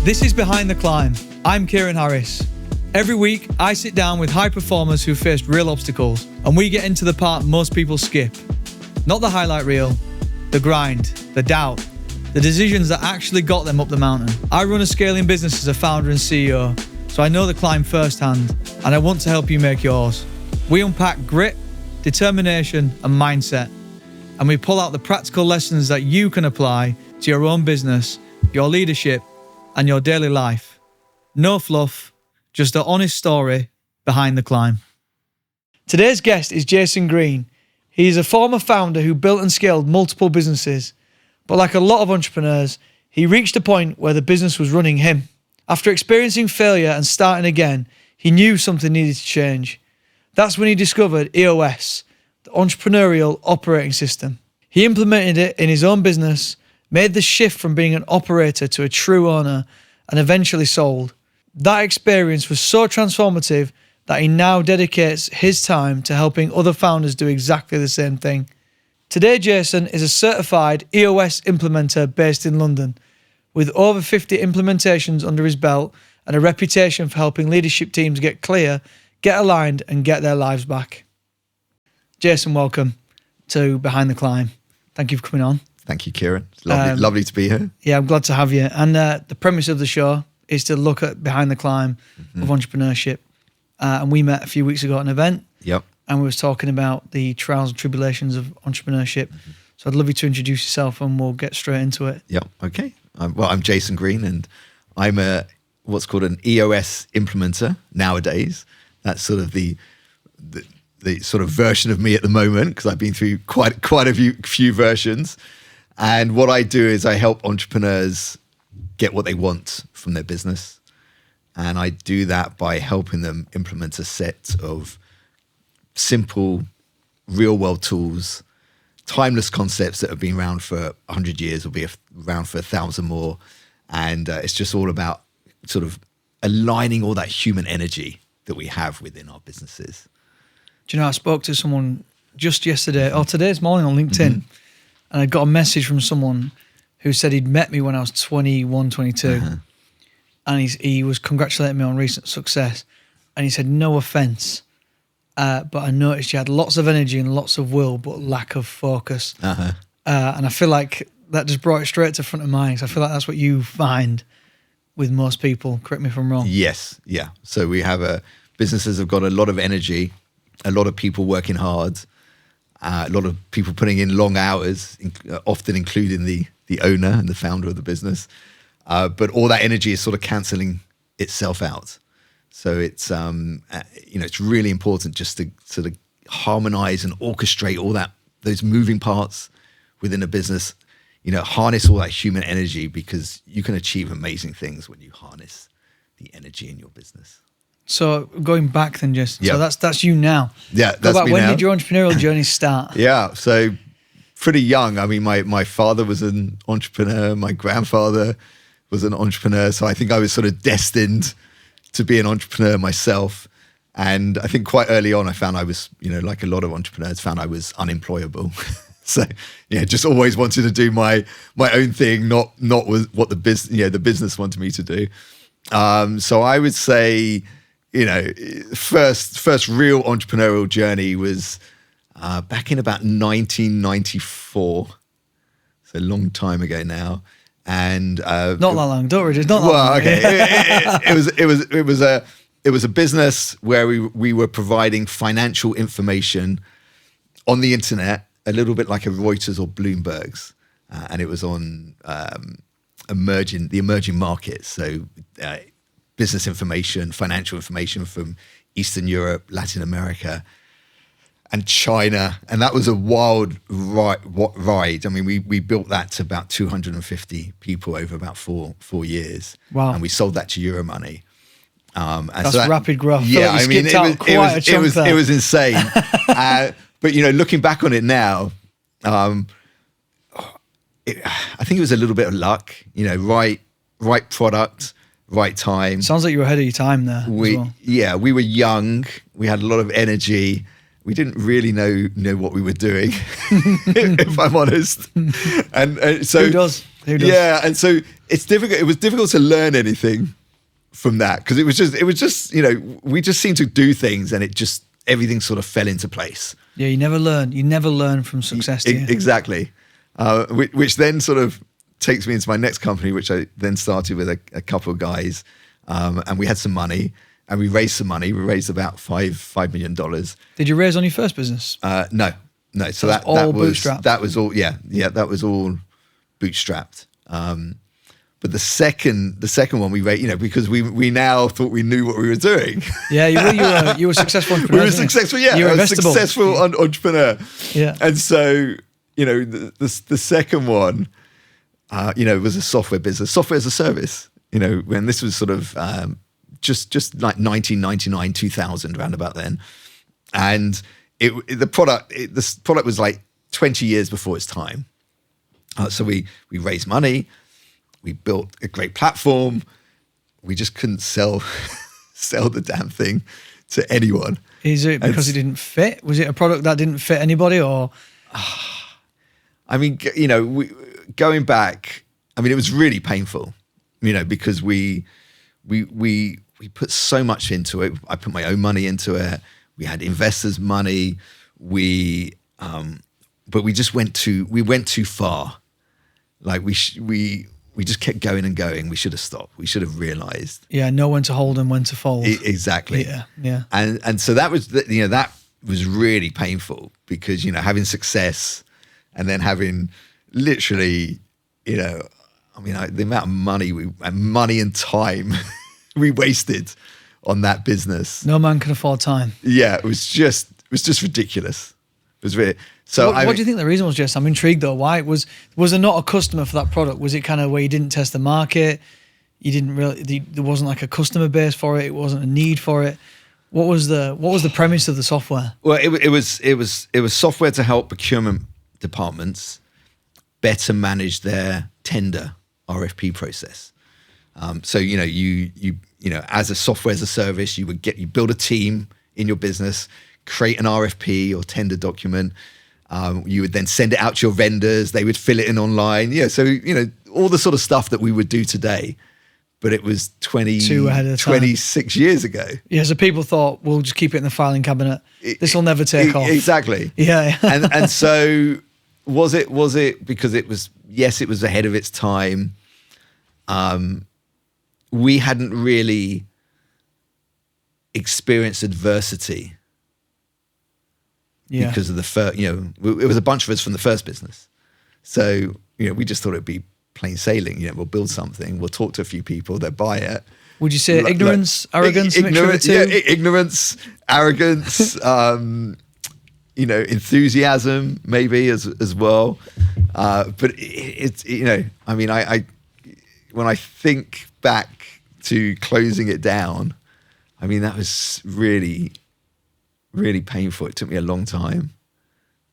This is Behind the Climb. I'm Kieran Harris. Every week, I sit down with high performers who faced real obstacles, and we get into the part most people skip. Not the highlight reel, the grind, the doubt, the decisions that actually got them up the mountain. I run a scaling business as a founder and CEO, so I know the climb firsthand, and I want to help you make yours. We unpack grit, determination, and mindset, and we pull out the practical lessons that you can apply to your own business, your leadership, and your daily life. No fluff, just an honest story behind the climb. Today's guest is Jason Green. He is a former founder who built and scaled multiple businesses, but like a lot of entrepreneurs, he reached a point where the business was running him. After experiencing failure and starting again, he knew something needed to change. That's when he discovered EOS, the entrepreneurial operating system. He implemented it in his own business, made the shift from being an operator to a true owner, and eventually sold. That experience was so transformative that he now dedicates his time to helping other founders do exactly the same thing. Today, Jason is a certified EOS implementer based in London, with over 50 implementations under his belt and a reputation for helping leadership teams get clear, get aligned, and get their lives back. Jason, welcome to Behind the Climb. Thank you for coming on. Thank you, Kieran. It's lovely to be here. Yeah, I'm glad to have you. And the premise of the show is to look at behind the climb of entrepreneurship. And we met a few weeks ago at an event. Yep. And we was talking about the trials and tribulations of entrepreneurship. So I'd love you to introduce yourself and we'll get straight into it. Yep. Okay. I'm Jason Green and I'm what's called an EOS implementer nowadays. That's sort of the sort of version of me at the moment because I've been through quite a few versions. And what I do is I help entrepreneurs get what they want from their business. And I do that by helping them implement a set of simple, real-world tools, timeless concepts that have been around for 100 years will be around for 1,000 more. And it's just all about sort of aligning all that human energy that we have within our businesses. Do you know, I spoke to someone just yesterday, or today's morning on LinkedIn, and I got a message from someone who said he'd met me when I was 21, 22. And he was congratulating me on recent success. And he said, no offense, but I noticed you had lots of energy and lots of will, but lack of focus. And I feel like that just brought it straight to front of mind. So I feel like that's what you find with most people. Correct me if I'm wrong. Yes. Yeah. So we have businesses have got a lot of energy, a lot of people working hard, a lot of people putting in long hours, often including the owner and the founder of the business. But all that energy is sort of cancelling itself out. So it's it's really important just to sort of harmonize and orchestrate all those moving parts within a business. Harness all that human energy because you can achieve amazing things when you harness the energy in your business. So going back then, so that's you now. Yeah, that's me when now. Did your entrepreneurial journey start? Yeah, so pretty young. I mean, my father was an entrepreneur. My grandfather was an entrepreneur. So I think I was sort of destined to be an entrepreneur myself. And I think quite early on, I found I was, like a lot of entrepreneurs, found I was unemployable. So just always wanted to do my own thing, not what the business wanted me to do. So I would say, first real entrepreneurial journey was back in about 1994. So a long time ago now. And not that long, don't worry, it's not that long. Okay. It was a business where we were providing financial information on the internet, a little bit like a Reuters or Bloomberg's, and it was on the emerging markets. So business information, financial information from Eastern Europe, Latin America, and China. And that was a wild ride. I mean, we built that to about 250 people over about four years. Wow. And we sold that to Euromoney. And that's rapid growth. Yeah, I mean, it was insane. But, looking back on it now, I think it was a little bit of luck, right product, right time. Sounds like you were ahead of your time there as well. Yeah, we were young. We had a lot of energy. We didn't really know what we were doing, if I'm honest. And so who does? Who does? Yeah, and so it's difficult. It was difficult to learn anything from that because it was just we just seemed to do things and everything sort of fell into place. Yeah, you never learn. You never learn from success. Do you? Exactly, which then sort of takes me into my next company, which I then started with a couple of guys, and we had some money. And we raised some money. We raised about $5 million. Did you raise on your first business? No. So that all was bootstrapped? That was all. Yeah. That was all bootstrapped. But the second one we raised, because we now thought we knew what we were doing. Yeah, you were successful. We were successful. Yeah, you were a investable. successful entrepreneur. Yeah. And so the second one, was a software business, software as a service. When this was sort of. Just like 1999, 2000, around about then, and the product was like 20 years before its time. So we raised money, we built a great platform. We just couldn't sell the damn thing to anyone. Is it because it didn't fit? Was it a product that didn't fit anybody, or? I mean, going back, I mean, it was really painful, because we put so much into it. I put my own money into it. We had investors' money. But we just went too far. Like we just kept going and going. We should have stopped. We should have realized. Yeah, know when to hold and when to fold. Exactly. Yeah. And so that was that was really painful because having success and then having literally the amount of money and time we wasted on that business. No man can afford time. Yeah, it was just ridiculous. It was really. So what do you think the reason was, Jess? I'm intrigued though. Why was there not a customer for that product? Was it kind of where you didn't test the market? You didn't really. There wasn't like a customer base for it. It wasn't a need for it. What was the premise of the software? Well, it was software to help procurement departments better manage their tender RFP process. So as a software as a service, you build a team in your business, create an RFP or tender document. You would then send it out to your vendors. They would fill it in online. Yeah, so all the sort of stuff that we would do today, but it was 26 years ago. Yeah, so people thought we'll just keep it in the filing cabinet. This will never take off. Exactly. Yeah. and so was it because it was ahead of its time. We hadn't really experienced adversity because of the first, it was a bunch of us from the first business. So, we just thought it'd be plain sailing. We'll build something, we'll talk to a few people, they'll buy it. Would you say ignorance, arrogance, ignorance, ignorance, arrogance, enthusiasm maybe as well. But it's, when I think back to closing it down, that was really, really painful. It took me a long time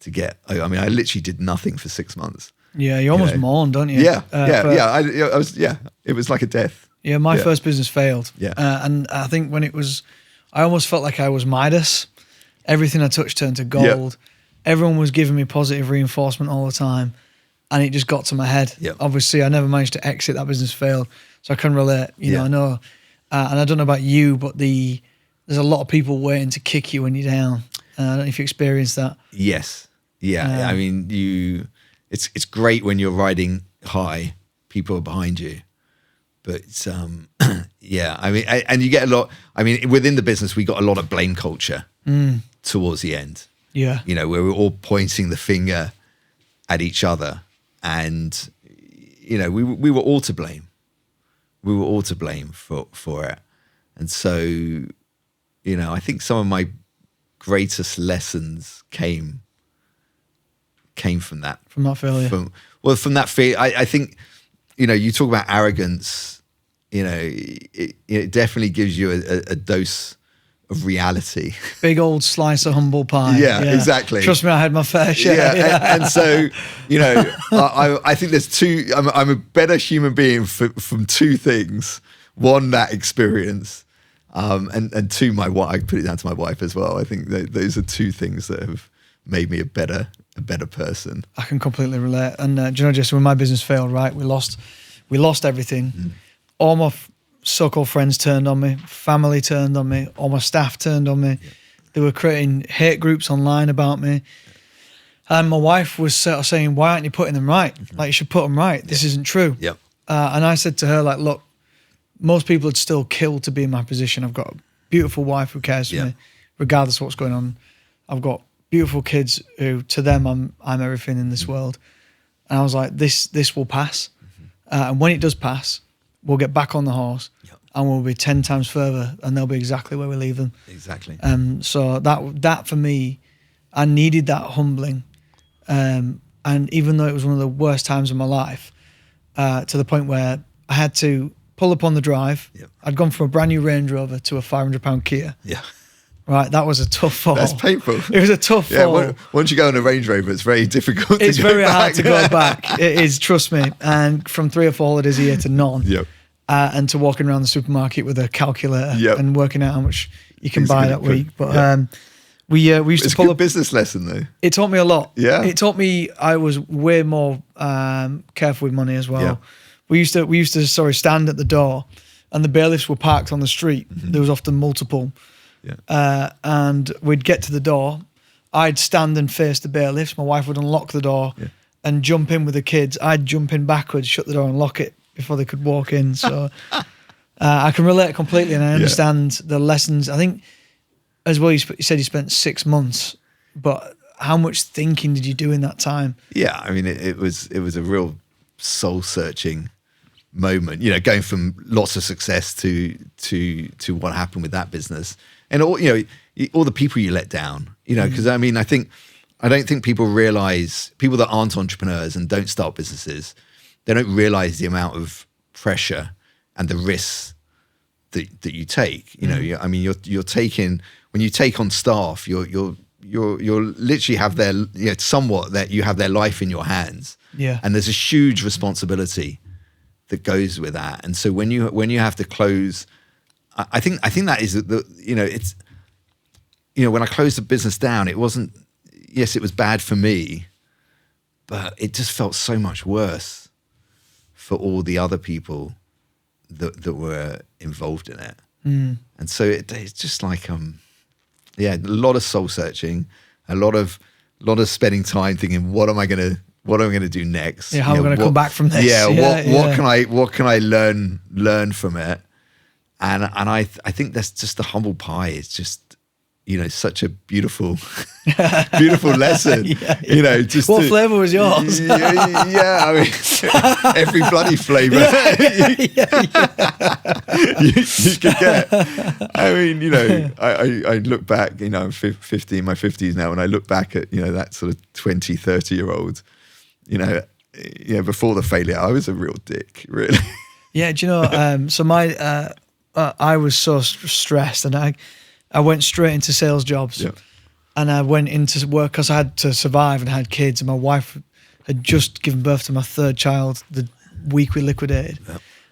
to get. I literally did nothing for 6 months. Yeah, you almost mourn, don't you? Yeah, I was. Yeah, it was like a death. Yeah, my first business failed. Yeah, and I think when it was, I almost felt like I was Midas. Everything I touched turned to gold. Yeah. Everyone was giving me positive reinforcement all the time. And it just got to my head. Yep. Obviously, I never managed to exit. That business failed. So I can relate. I know. And I don't know about you, but there's a lot of people waiting to kick you when you're down. I don't know if you experienced that. Yes. Yeah. It's great when you're riding high. People are behind you. But, and you get a lot. Within the business, we got a lot of blame culture towards the end. Yeah. Where we're all pointing the finger at each other. And, we were all to blame. We were all to blame for it. And so, I think some of my greatest lessons came from that. From that failure? From that failure. I think, you talk about arrogance, it definitely gives you a dose of reality. Big old slice of humble pie. Yeah, exactly. Trust me, I had my fair share. Yeah. And so, I think there's two. I'm a better human being from two things. One, that experience, and two, my wife. I put it down to my wife as well. I think those are two things that have made me a better a better person. I can completely relate. And do you know, Jason, when my business failed, right, we lost everything. All my so-called friends turned on me, family turned on me, all my staff turned on me. They were creating hate groups online about me. And my wife was sort of saying, why aren't you putting them right? Like, you should put them right. This isn't true. Yep. And I said to her, like, look, most people would still kill to be in my position. I've got a beautiful wife who cares for me, regardless of what's going on. I've got beautiful kids who, to them, I'm everything in this world. And I was like, this will pass. And when it does pass, we'll get back on the horse and we'll be 10 times further, and they'll be exactly where we leave them. Exactly. So that for me, I needed that humbling. And even though it was one of the worst times of my life, to the point where I had to pull up on the drive. I'd gone from a brand new Range Rover to a £500 Kia. Yeah. Right, that was a tough fall. That's painful. It was a tough fall. Once you go on a Range Rover, it's very difficult It's to go very back. hard to go back. It is, trust me. And from 3 or 4 holidays a year to none. Yep. And to walking around the supermarket with a calculator and working out how much you can buy that week. But we used to pull up. It's a good business lesson, though. It taught me a lot. Yeah. It taught me I was way more careful with money as well. Yeah. We used to stand at the door, and the bailiffs were parked on the street. There was often multiple. Yeah. And we'd get to the door. I'd stand and face the bailiffs. My wife would unlock the door and jump in with the kids. I'd jump in backwards, shut the door and lock it before they could walk in. So I can relate completely, and I understand the lessons. I think as well, you said you spent 6 months, but how much thinking did you do in that time? Yeah, I mean, it was a real soul-searching moment, you know, going from lots of success to what happened with that business. And all the people you let down, you know, because I mean, I don't think people realize, people that aren't entrepreneurs and don't start businesses, they don't realize the amount of pressure and the risks that you take. You know, I mean, you're taking, when you take on staff, you're literally have their, you know, somewhat that you have their life in your hands. Yeah. And there's a huge responsibility that goes with that. And so when you have to close, I think that is the, you know, it's, you know, when I closed the business down, it wasn't, yes, it was bad for me, but it just felt so much worse for all the other people that were involved in it. And so it's just like, a lot of soul searching, a lot of spending time thinking, what am I going to do next? Yeah, how am I going to come back from this? What can I learn from it? And I think that's just the humble pie. It's just, you know, such a beautiful lesson. You know, just what flavor was yours? I mean, every bloody flavor you could get. I mean, you know, I look back, you know, I'm 50 in my 50s now, and I look back at, you know, that sort of 20, 30-year-old, you know, before the failure, I was a real dick, really. Yeah, do you know, so I was so stressed, and I went straight into sales jobs, and I went into work because I had to survive and had kids, and my wife had just given birth to my 3rd child the week we liquidated,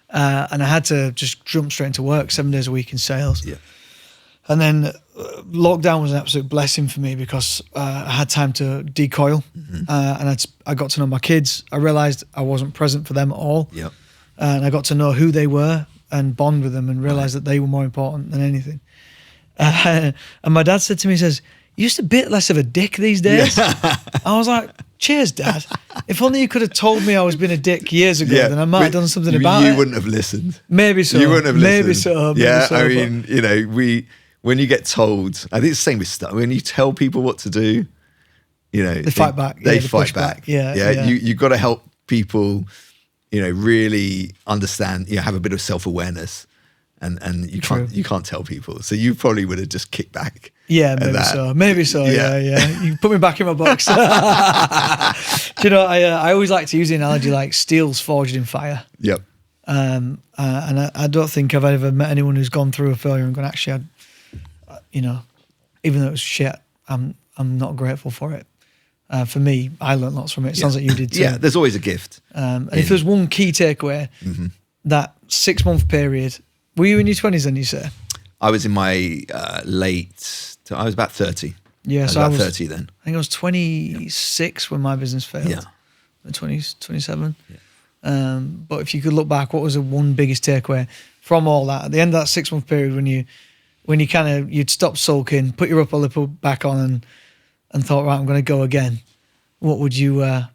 and I had to just jump straight into work 7 days a week in sales. And then lockdown was an absolute blessing for me because I had time to decoil, and I got to know my kids. I realised I wasn't present for them at all, and I got to know who they were and bond with them and realise that they were more important than anything. And my dad said to me, he says, "You're just a bit less of a dick these days." I was like, cheers, Dad. If only you could have told me I was being a dick years ago, then I might have done something about it. You wouldn't have listened. Maybe so. You wouldn't have listened. Maybe so. I mean, you know, when you get told, I think it's the same with stuff. When you tell people what to do, you know, they fight back. They fight back. You got to help people, you know, really understand, you know, have a bit of self-awareness, and you can't tell people. So you probably would have just kicked back. Yeah, maybe so. Yeah. You put me back in my box. Do you know, I always like to use the analogy like steel's forged in fire. Yep. And I don't think I've ever met anyone who's gone through a failure and gone, actually, you know, even though it was shit, I'm not grateful for it. For me, I learned lots from it. It sounds like you did too. Yeah, there's always a gift. And if there's one key takeaway, that 6-month period, were you in your 20s then, you say? I was in my I was about 30. Yeah, so about I was 30 then. I think I was 26 when my business failed. Yeah. 27. Yeah. But if you could look back, what was the one biggest takeaway from all that? At the end of that 6-month period when you kind of, you'd stop sulking, put your upper lip back on and thought, right, I'm going to go again. What would you, and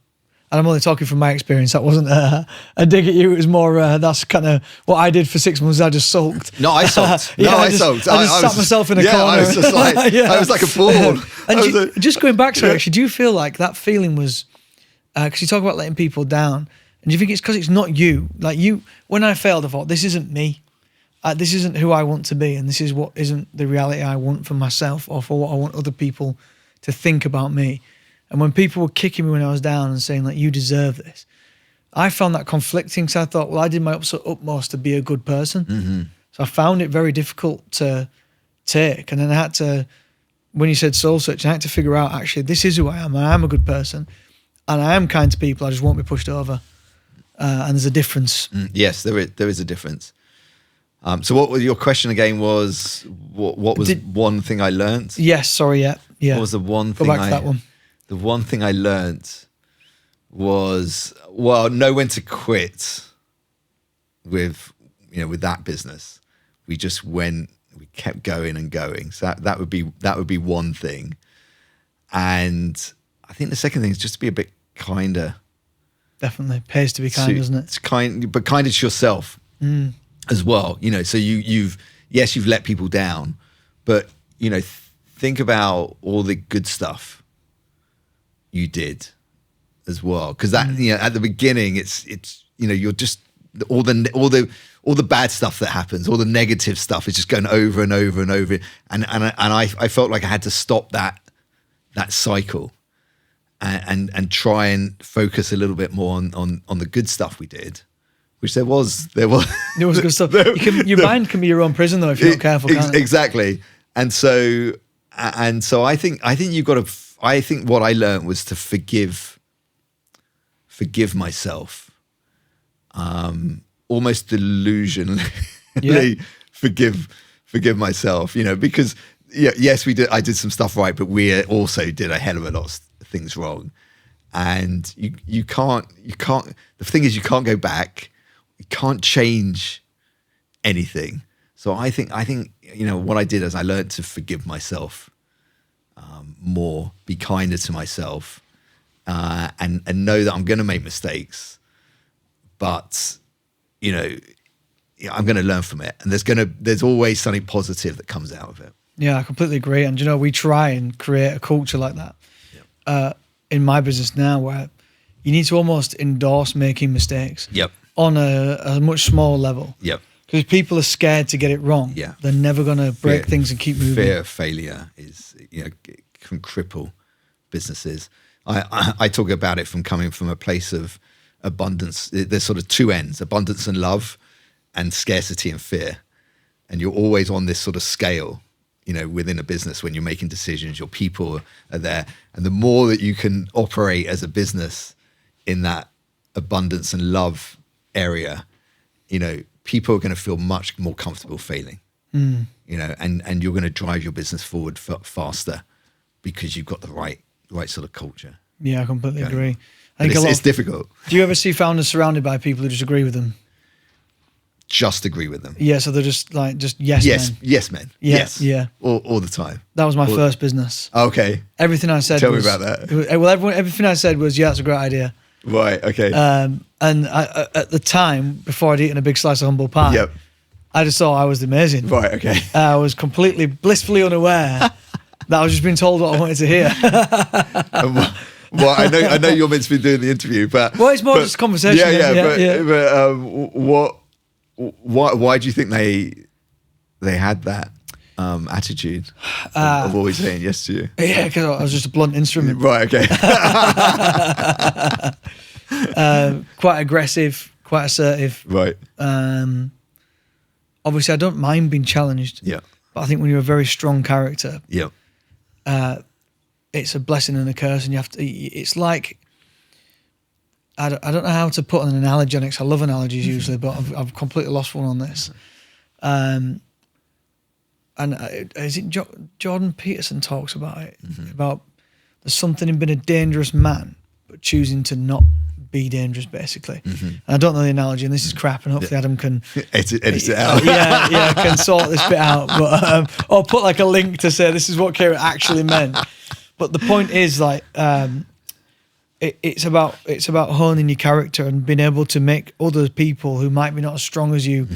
I'm only talking from my experience, that wasn't a dig at you, it was more, that's kind of what I did for 6 months, I just sulked. No, I sulked. I sulked. I just sat myself in a corner. I was just like, I was like a fool. And just going back to it, actually, do you feel like that feeling was, because you talk about letting people down, and do you think it's because it's not you? Like when I failed, I thought, this isn't me. This isn't who I want to be, and this is what isn't the reality I want for myself or for what I want other people to think about me. And when people were kicking me when I was down and saying, like, you deserve this, I found that conflicting, because I thought, well, I did my utmost to be a good person. Mm-hmm. So I found it very difficult to take. And then I had to, when you said soul searching, I had to figure out, actually, this is who I am. I am a good person, and I am kind to people. I just won't be pushed over. And there's a difference. Yes, there is a difference. So what was your question again? Was what was one thing I learned? Yes, sorry, yeah. What was the one thing? Go back to that one. The one thing I learned was, well, know when to quit with that business. We kept going and going. So that would be one thing. And I think the second thing is just to be a bit kinder. Definitely pays to be kind, doesn't it? It's kind, but kinder to yourself as well. So you've let people down, but think about all the good stuff you did as well, because that at the beginning it's you're just all the bad stuff that happens, all the negative stuff is just going over and over and over, and I felt like I had to stop that cycle and try and focus a little bit more on the good stuff we did, which there was good stuff. Your mind can be your own prison though if you're not careful, can't it? Exactly. And so I think you've got to. I think what I learned was to forgive myself, almost delusionally forgive myself, because yes, I did some stuff right, but we also did a hell of a lot of things wrong, and you can't. The thing is, you can't go back, you can't change anything. So I think what I did is I learned to forgive myself. More, be kinder to myself, and know that I'm going to make mistakes, but I'm going to learn from it, and there's always something positive that comes out of it. Yeah, I completely agree. And we try and create a culture like that in my business now, where you need to almost endorse making mistakes. Yep. On a much smaller level. Yep. Because people are scared to get it wrong. Yeah. They're never going to break things and keep moving. Fear of failure is, can cripple businesses. I talk about it from coming from a place of abundance. There's sort of two ends, abundance and love, and scarcity and fear. And you're always on this sort of scale, within a business when you're making decisions, your people are there. And the more that you can operate as a business in that abundance and love area, people are going to feel much more comfortable failing, and you're going to drive your business forward faster because you've got the right sort of culture. Yeah, I completely agree. I think it's difficult. Do you ever see founders surrounded by people who just agree with them? Just agree with them. Yeah, so they're just yes men. Yes men. Yeah, yes. Yeah. All the time. That was my first business. Okay. Everything I said Tell me about that. Everything I said was, yeah, that's a great idea. Right, okay. And at the time, before I'd eaten a big slice of humble pie, I just thought I was amazing. Right, okay. I was completely blissfully unaware that I was just being told what I wanted to hear. Well, I know you're meant to be doing the interview, but it's more just conversation. But why do you think they had that attitude of always saying yes to you? Yeah, because I was just a blunt instrument. Right, okay. Quite aggressive, quite assertive. Right. Obviously, I don't mind being challenged. Yeah. But I think when you're a very strong character, yeah, it's a blessing and a curse, and you have to. It's like I don't know how to put an analogy on it, 'cause I love analogies usually, but I've completely lost one on this. and is it Jordan Peterson talks about it, about there's something in being a dangerous man, but choosing to not be dangerous, basically. And I don't know the analogy, and this is crap, and hopefully Adam can edit it out. can sort this bit out, but or put like a link to say this is what Kieran actually meant. But the point is, like, it's about honing your character and being able to make other people who might be not as strong as you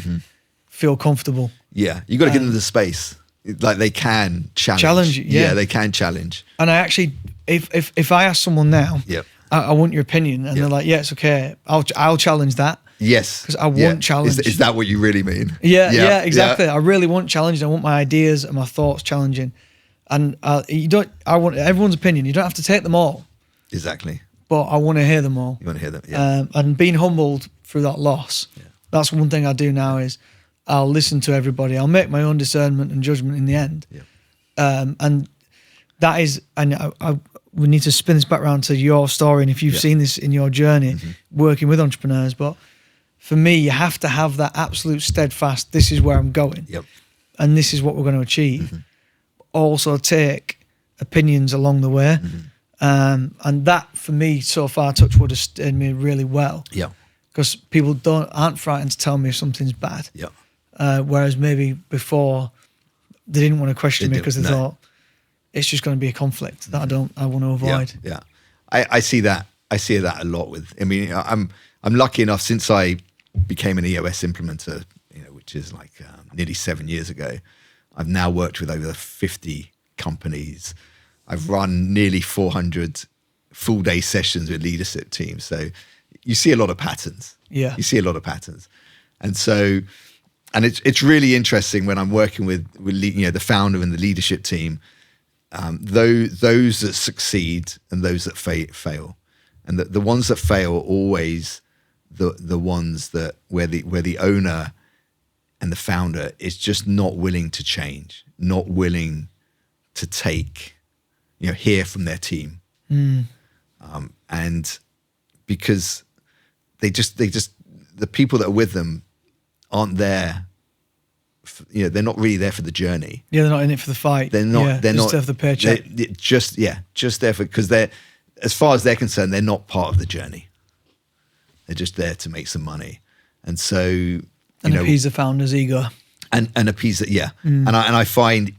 feel comfortable. Yeah, you got to give them the space. Like, they can challenge you. Yeah, they can challenge. And I actually, if I ask someone now, I want your opinion, and they're like, yeah, it's okay, I'll challenge that. Yes, because I want challenge. Is that what you really mean? Yeah, exactly. I really want challenge. I want my ideas and my thoughts challenging. And I want everyone's opinion. You don't have to take them all. Exactly. But I want to hear them all. You want to hear them, yeah. And being humbled through that loss. Yeah. That's one thing I do now is I'll listen to everybody. I'll make my own discernment and judgment in the end. Yeah. And that is, and we need to spin this back around to your story. And if you've seen this in your journey, working with entrepreneurs, but for me, you have to have that absolute steadfast, this is where I'm going. Yep. And this is what we're going to achieve. Also take opinions along the way. And that, for me, so far, Touchwood has steered me really well. Yeah. Because people aren't frightened to tell me if something's bad. Yeah. Whereas maybe before, they didn't want to question me because they thought it's just going to be a conflict that I want to avoid. Yeah. I see that. I see that a lot with. I mean, I'm lucky enough, since I became an EOS implementer, which is like nearly 7 years ago. I've now worked with over 50 companies. I've run nearly 400 full-day sessions with leadership teams. So you see a lot of patterns. Yeah. You see a lot of patterns. And so, and it's really interesting when I'm working with the founder and the leadership team, those that succeed and those that fail. And the ones that fail are always the ones that where the owner and the founder is just not willing to change, not willing to hear from their team. And because they just the people that are with them aren't there, they're not really there for the journey. Yeah, they're not in it for the fight. They're not. They're just not there for the paycheck. Just there for, because they're, as far as they're concerned, they're not part of the journey. They're just there to make some money, and so appease the founder's ego, and appease it. Yeah, and I find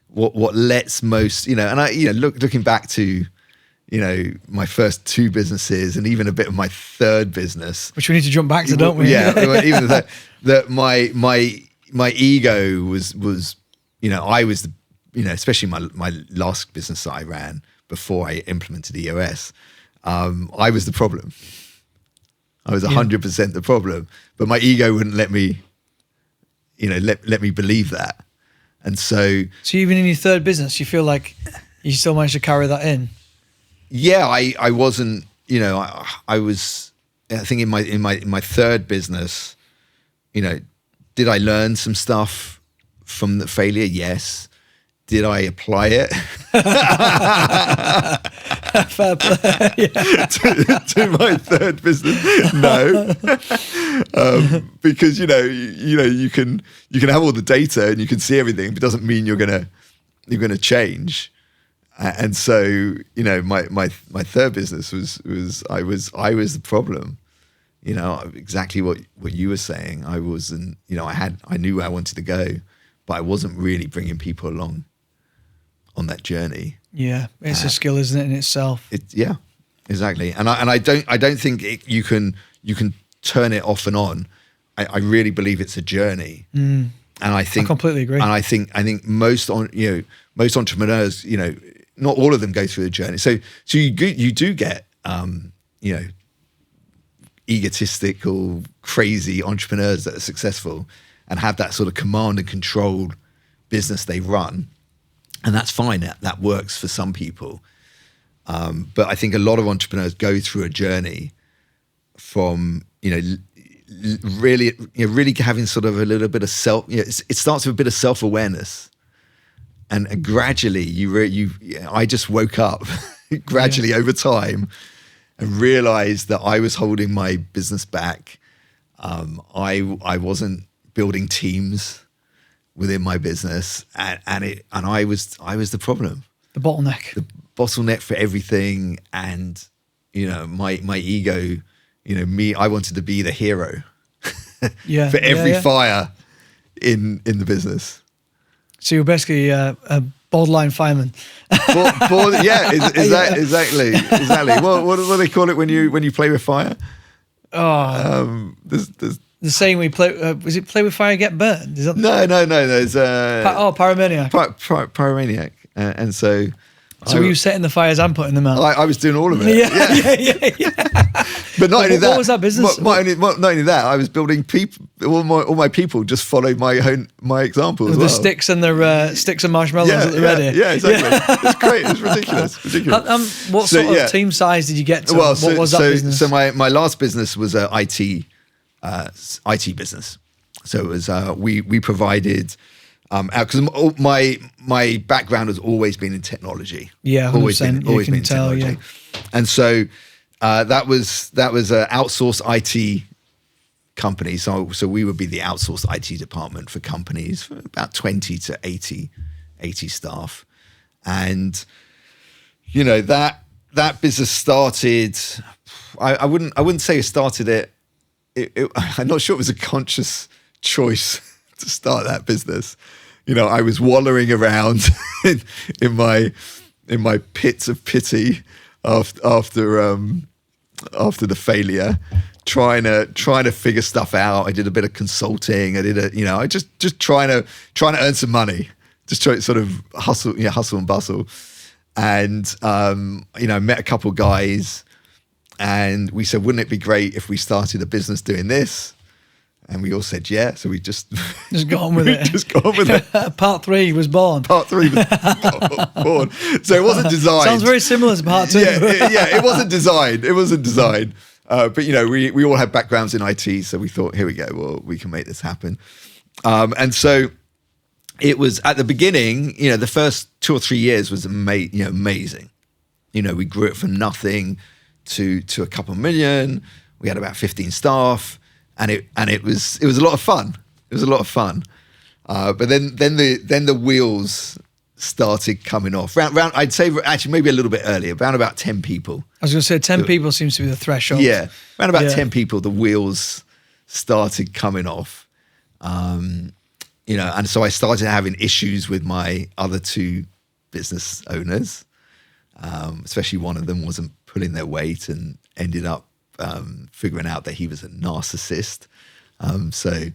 what lets most looking back to my first 2 businesses and even a bit of my 3rd business, which we need to jump back to, don't we? Yeah, even that my ego was I was especially my last business that I ran before I implemented EOS, I was the problem. I was 100% the problem, but my ego wouldn't let me let me believe that. And so even in your 3rd business, you feel like you still managed to carry that in? Yeah, I wasn't, I was, I think in my 3rd business, did I learn some stuff from the failure? Yes. Did I apply it? Fair play. to my 3rd business? No. Because you can have all the data and you can see everything, but it doesn't mean you're gonna change. And so my 3rd business was I was the problem. Exactly what you were saying. I wasn't. I knew where I wanted to go, but I wasn't really bringing people along on that journey. Yeah, it's a skill, isn't it, in itself? Yeah, exactly. And I don't think you can turn it off and on. I really believe it's a journey. And I completely agree. And I think most entrepreneurs, not all of them go through the journey. So you do get egotistical, crazy entrepreneurs that are successful and have that sort of command and control business they run. And that's fine. That works for some people. But I think a lot of entrepreneurs go through a journey from, really having sort of a little bit of self, it starts with a bit of self-awareness. And gradually I just woke up gradually over time and realized that I was holding my business back. I wasn't building teams within my business, and I was the problem, The bottleneck for everything. And my ego, I wanted to be the hero for every fire in the business. So you're basically a borderline fireman. Exactly. What do they call it when you play with fire? There's the saying we play. Is it play with fire, get burned? Is that no. There's pyromaniac. Pyromaniac, and so. So were you setting the fires and putting them out? I was doing all of it. Yeah. But not only that. What was that business? Not only that, I was building people. All my people just followed my example as well. The sticks and the sticks and marshmallows at the ready. Yeah, exactly. It's great. It's ridiculous. What sort of team size did you get to? What was that business? So my last business was an IT business. So it was we provided. Because my background has always been in technology. Yeah, 100%. always been in technology. Yeah. And so that was an outsourced IT company. So we would be the outsourced IT department for companies, for about 20 to 80 staff, and that business started. I wouldn't say it started it. I'm not sure it was a conscious choice to start that business. I was wallowing around in my pits of pity after the failure, trying to figure stuff out. I did a bit of consulting. I did I just trying to earn some money, just try to sort of hustle and bustle. And I met a couple guys, and we said, wouldn't it be great if we started a business doing this? And we all said, yeah. So we just got on with it. Just got on with it. Part 3 was born. Part 3 was born. So it wasn't designed. Sounds very similar to part 2. It wasn't designed. But we all had backgrounds in IT, so we thought, here we go. Well, we can make this happen. And so it was at the beginning. The first 2 or 3 years was amazing. We grew it from nothing to a couple million. We had about 15 staff. And it was a lot of fun. It was a lot of fun. But then the wheels started coming off. Round I'd say actually maybe a little bit earlier, around about 10 people. I was going to say 10 people seems to be the threshold. Yeah, around about 10 people, the wheels started coming off. And so I started having issues with my other 2 business owners, especially one of them wasn't pulling their weight and ended up figuring out that he was a narcissist. So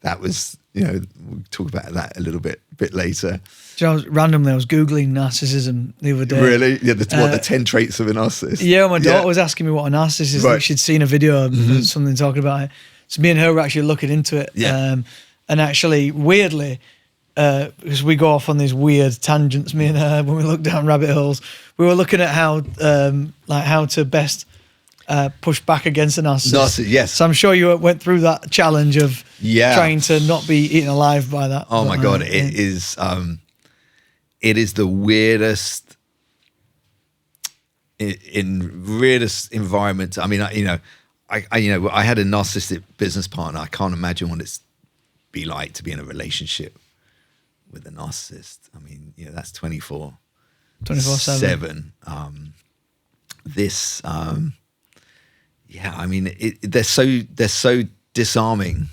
that was, we'll talk about that a little bit later. Randomly, I was Googling narcissism the other day. Really? Yeah, the 10 traits of a narcissist. Yeah, my daughter was asking me what a narcissist is. Right. Like she'd seen a video of something talking about it. So me and her were actually looking into it. Yeah. And actually, weirdly, because we go off on these weird tangents, me and her, when we look down rabbit holes, we were looking at how to best push back against a narcissist. Yes. So I'm sure you went through that challenge of trying to not be eaten alive by that. Oh my God, it is the weirdest weirdest environment. I mean, I had a narcissistic business partner. I can't imagine what it's be like to be in a relationship with a narcissist. I mean, that's 24/7. I mean, they're so disarming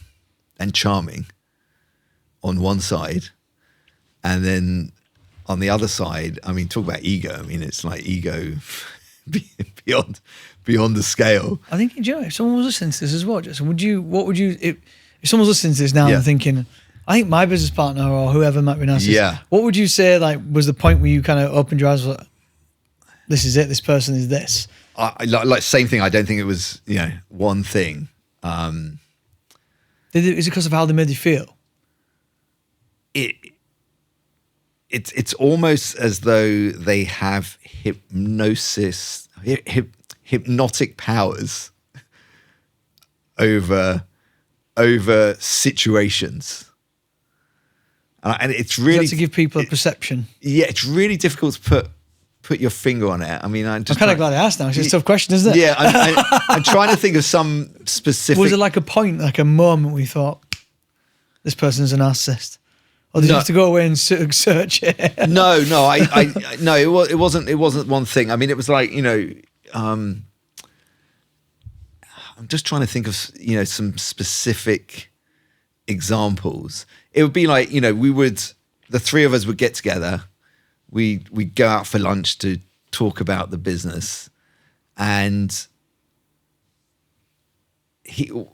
and charming on one side, and then on the other side, I mean, talk about ego. I mean, it's like ego beyond the scale. I think, if someone was listening to this as well, Jason, if someone's listening to this now and thinking, I think my business partner or whoever might be narcissist, what would you say was the point where you kind of opened your eyes, like, this is it, this person is this? Like same thing. I don't think it was one thing. Is it because of how they made you feel? It's almost as though they have hypnotic powers over situations, and it's really to give people a perception. Yeah, it's really difficult to put your finger on it. I mean, I'm kind of glad I asked now. It's a tough question, isn't it? Yeah, I'm trying to think of some specific. Was it like a point, like a moment where you thought, this person's a narcissist? Or did you have to go away and search it? No, it wasn't one thing. I mean, it was like, I'm just trying to think of, some specific examples. It would be like, the three of us would get together. We'd go out for lunch to talk about the business. And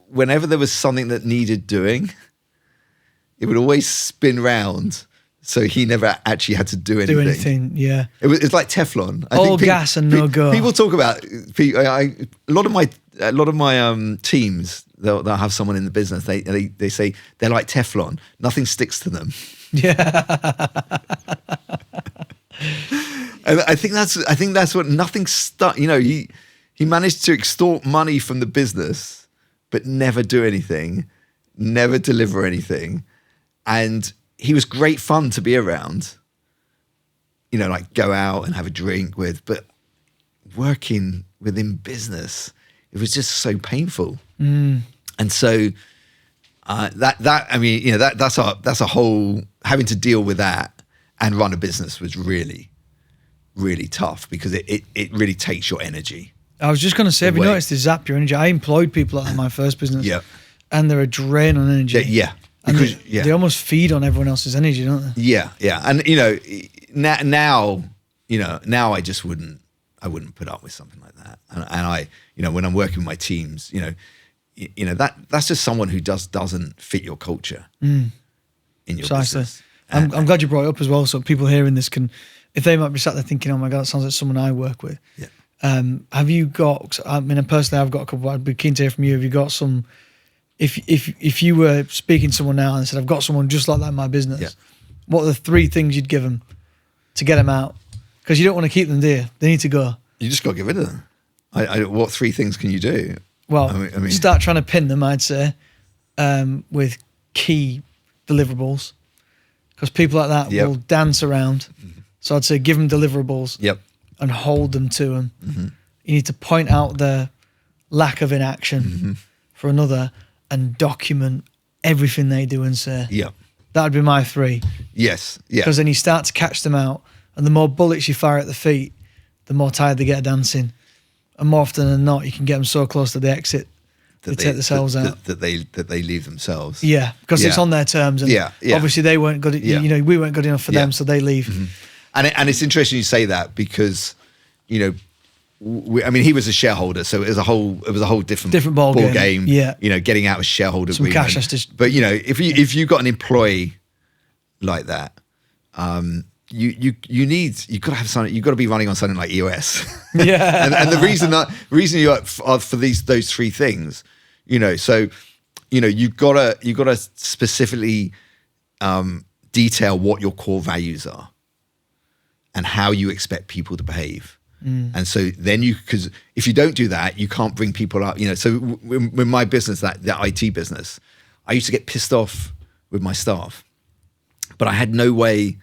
whenever there was something that needed doing, it would always spin round, so he never actually had to do anything. Yeah. It's like Teflon. All gas and no go. People talk about a lot of my teams. They'll have someone in the business. They say they're like Teflon. Nothing sticks to them. Yeah. And I think that's what nothing stuck. He managed to extort money from the business, but never do anything, never deliver anything. And he was great fun to be around, like go out and have a drink with, but working within business, it was just so painful. And so that's a whole, having to deal with that and run a business was really, really tough because it really takes your energy. I was just going to say, have you noticed they zap your energy? I employed people in my first business. Yeah. And they're a drain on energy. Yeah. And they almost feed on everyone else's energy, don't they? Yeah. And now I just wouldn't put up with something like that. And I, when I'm working with my teams, that's just someone who doesn't fit your culture in your business. I'm glad you brought it up as well, so people hearing this can, if they might be sat there thinking, oh my God, that sounds like someone I work with. Yeah. Have you got, personally, I've got a couple, I'd be keen to hear from you. Have you got some, if you were speaking to someone now and said, I've got someone just like that in my business, what are the 3 things you'd give them to get them out? Because you don't want to keep them there. They need to go. You just got to get rid of them. What 3 things can you do? Well, I mean, start trying to pin them, I'd say, with key deliverables. Because people like that will dance around. Mm-hmm. So I'd say give them deliverables and hold them to them. Mm-hmm. You need to point out their lack of inaction for another and document everything they do and say. Yeah. That'd be my 3. Yes. Yeah. Because then you start to catch them out, and the more bullets you fire at the feet, the more tired they get dancing. And more often than not, you can get them so close to the exit, they take themselves out. That they leave themselves. Yeah, because it's on their terms. And obviously they weren't good, we weren't good enough for them, so they leave. Mm-hmm. And it's interesting you say that because, he was a shareholder, so it was a whole different ball game. Yeah, getting out of shareholder some agreement. cash has to. But if you got an employee like that, you've got to have something. You've got to be running on something like EOS. Yeah, and the reason you are for those 3 things, so you've got to specifically detail what your core values are and how you expect people to behave. And so then because if you don't do that, you can't bring people up, so with my business, that IT business, I used to get pissed off with my staff, but I had no way,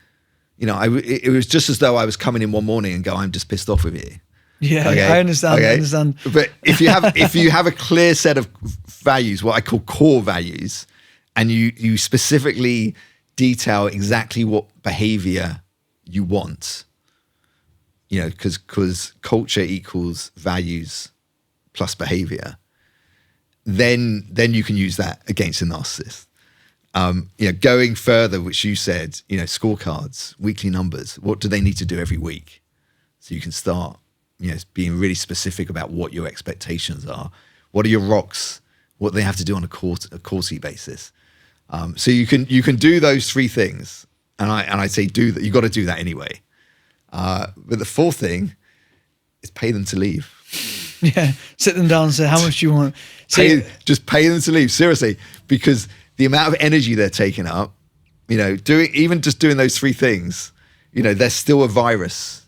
it was just as though I was coming in one morning and go, I'm just pissed off with you. Yeah, okay? I understand. Okay? I understand. But if you have a clear set of values, what I call core values, and you specifically detail exactly what behavior you want, because culture equals values plus behavior, then you can use that against a narcissist. Going further, which you said, scorecards, weekly numbers, what do they need to do every week? So you can start, being really specific about what your expectations are. What are your rocks? What they have to do on a quarterly basis. So you can do those 3 things. And I say do that. You've got to do that anyway. But the 4th thing is pay them to leave. Yeah, sit them down and say, how much do you want? Just pay them to leave, seriously, because the amount of energy they're taking up, doing those 3 things, there's still a virus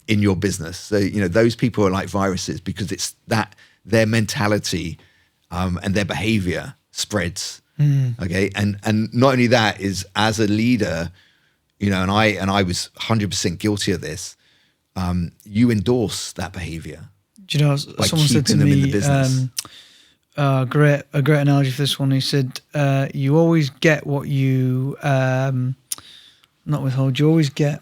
in your business. So, those people are like viruses because it's that their mentality and their behavior spreads. Okay. And not only that is as a leader, and I was 100% guilty of this. You endorse that behavior. Do you know, someone said to me, a great analogy for this one. He said, you always get what you, not withhold, you always get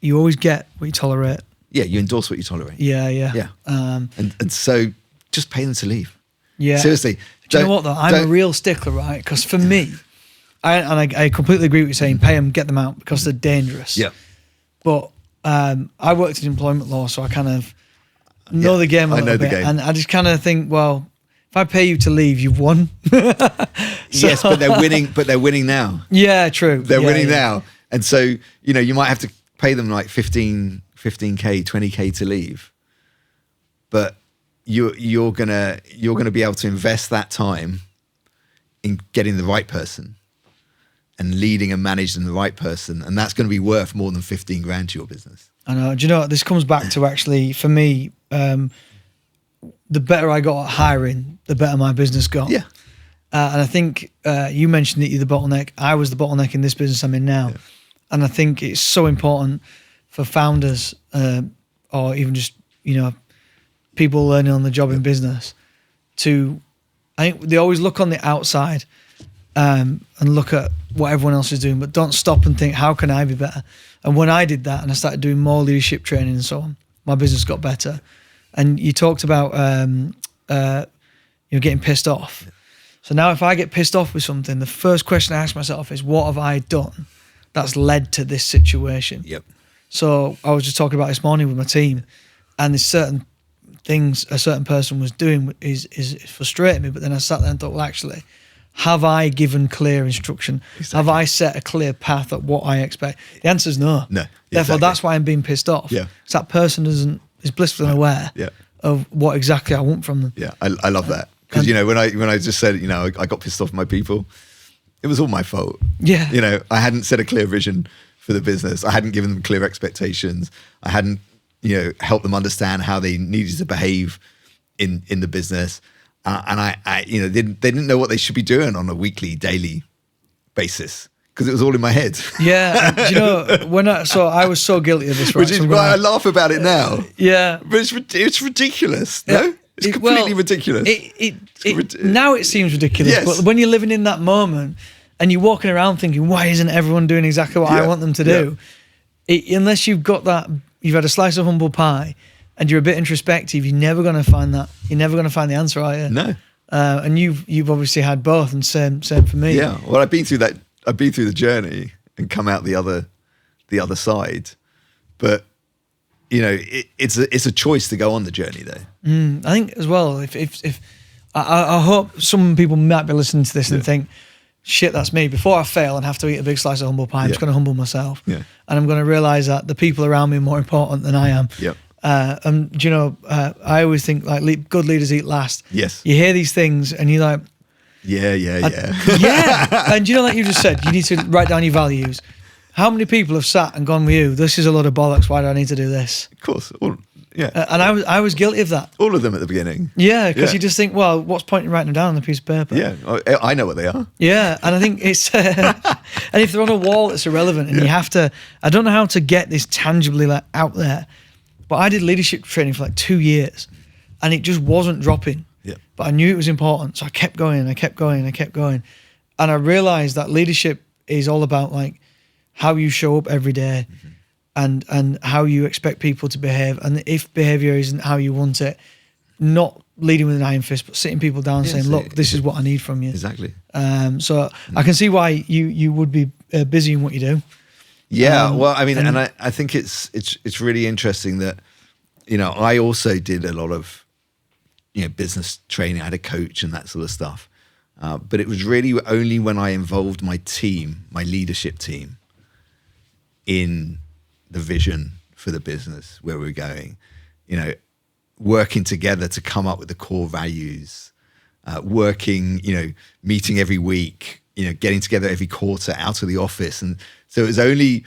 what you tolerate. Yeah, you endorse what you tolerate. Yeah. And so just pay them to leave. Yeah. Seriously. Do you know what though? I'm a real stickler, right? Because for me, I completely agree with you saying pay them, get them out because they're dangerous. Yeah. But I worked in employment law, so I kind of know the game a little bit. And I just kind of think, well, if I pay you to leave, you've won. Yes, but they're winning. But they're winning now. Yeah, true. They're winning now, and so you might have to pay them like 15k, 20k to leave, but you're gonna be able to invest that time in getting the right person and leading and managing the right person, and that's going to be worth more than 15 grand to your business. I know. Do you know what? This comes back to actually for me. The better I got at hiring, the better my business got. Yeah. And I think you mentioned that you're the bottleneck. I was the bottleneck in this business I'm in now. Yeah. And I think it's so important for founders or even just, people learning on the job in business I think they always look on the outside and look at what everyone else is doing, but don't stop and think, how can I be better? And when I did that and I started doing more leadership training and so on, my business got better. And you talked about getting pissed off. Yeah. So now if I get pissed off with something, the first question I ask myself is, what have I done that's led to this situation? Yep. So I was just talking about this morning with my team, and there's certain things a certain person was doing is frustrating me. But then I sat there and thought, well, actually, have I given clear instruction? Exactly. Have I set a clear path at what I expect? The answer is no. No. Therefore, that's why I'm being pissed off. Yeah. Because that person is blissfully unaware of what exactly I want from them. Yeah, I love that. Because, when I just said, I got pissed off at my people, it was all my fault. Yeah. I hadn't set a clear vision for the business. I hadn't given them clear expectations. I hadn't, helped them understand how they needed to behave in the business. And I they didn't know what they should be doing on a weekly, daily basis because it was all in my head. Yeah. Do you know, I was so guilty of this. Right? Which is why I laugh about it now. Yeah. But it's ridiculous. No? It's completely ridiculous. Now it seems ridiculous, yes. But when you're living in that moment and you're walking around thinking, why isn't everyone doing exactly what I want them to do? Unless you've got that, you've had a slice of humble pie and you're a bit introspective, you're never going to find that. You're never going to find the answer, are you? No. And you've obviously had both, and same for me. Yeah. Well, I've been through that. I've been through the journey and come out the other side, but it's a choice to go on the journey though. I think as well, if I hope some people might be listening to this and think, shit, that's me. Before I fail and have to eat a big slice of humble pie, I'm just going to humble myself. Yeah. And I'm going to realize that the people around me are more important than I am. Yep. I always think like good leaders eat last. Yes. You hear these things and you're like, yeah. And like you just said, you need to write down your values. How many people have sat and gone with you, this is a lot of bollocks, why do I need to do this? Of course. And I was guilty of that. All of them at the beginning. Yeah, because you just think, well, what's point in writing them down on a piece of paper? Yeah, I know what they are. Yeah, and I think it's, and if they're on a wall, it's irrelevant. And you have to, I don't know how to get this tangibly out there, but I did leadership training for 2 years and it just wasn't dropping. Yeah. But I knew it was important. So I kept going. And I realized that leadership is all about how you show up every day. Mm-hmm. And how you expect people to behave, and if behaviour isn't how you want it, not leading with an iron fist, but sitting people down and saying, "Look, this is what I need from you." Exactly. So I can see why you would be busy in what you do. Yeah. Well, I mean, and I think it's really interesting that I also did a lot of business training. I had a coach and that sort of stuff, but it was really only when I involved my team, my leadership team, in the vision for the business, where we're going, working together to come up with the core values, working, meeting every week, getting together every quarter out of the office. And so it was only,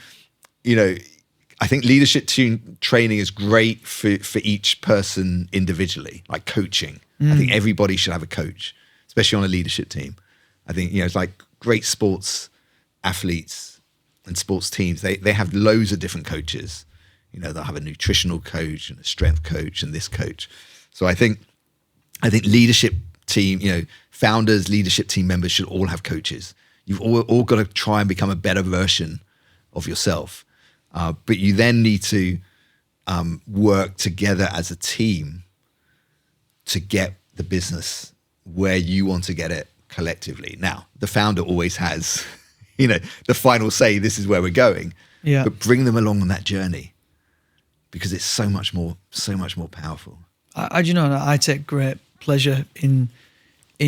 I think leadership training is great for each person individually, like coaching. I think everybody should have a coach, especially on a leadership team. I think, it's like great sports athletes and sports teams, they have loads of different coaches. They'll have a nutritional coach and a strength coach and this coach. So I think I think leadership team, founders, leadership team members should all have coaches. You've all got to try and become a better version of yourself. But you then need to work together as a team to get the business where you want to get it collectively. Now, the founder always has, the final say, this is where we're going. Yeah. But bring them along on that journey because it's so much more powerful. I take great pleasure in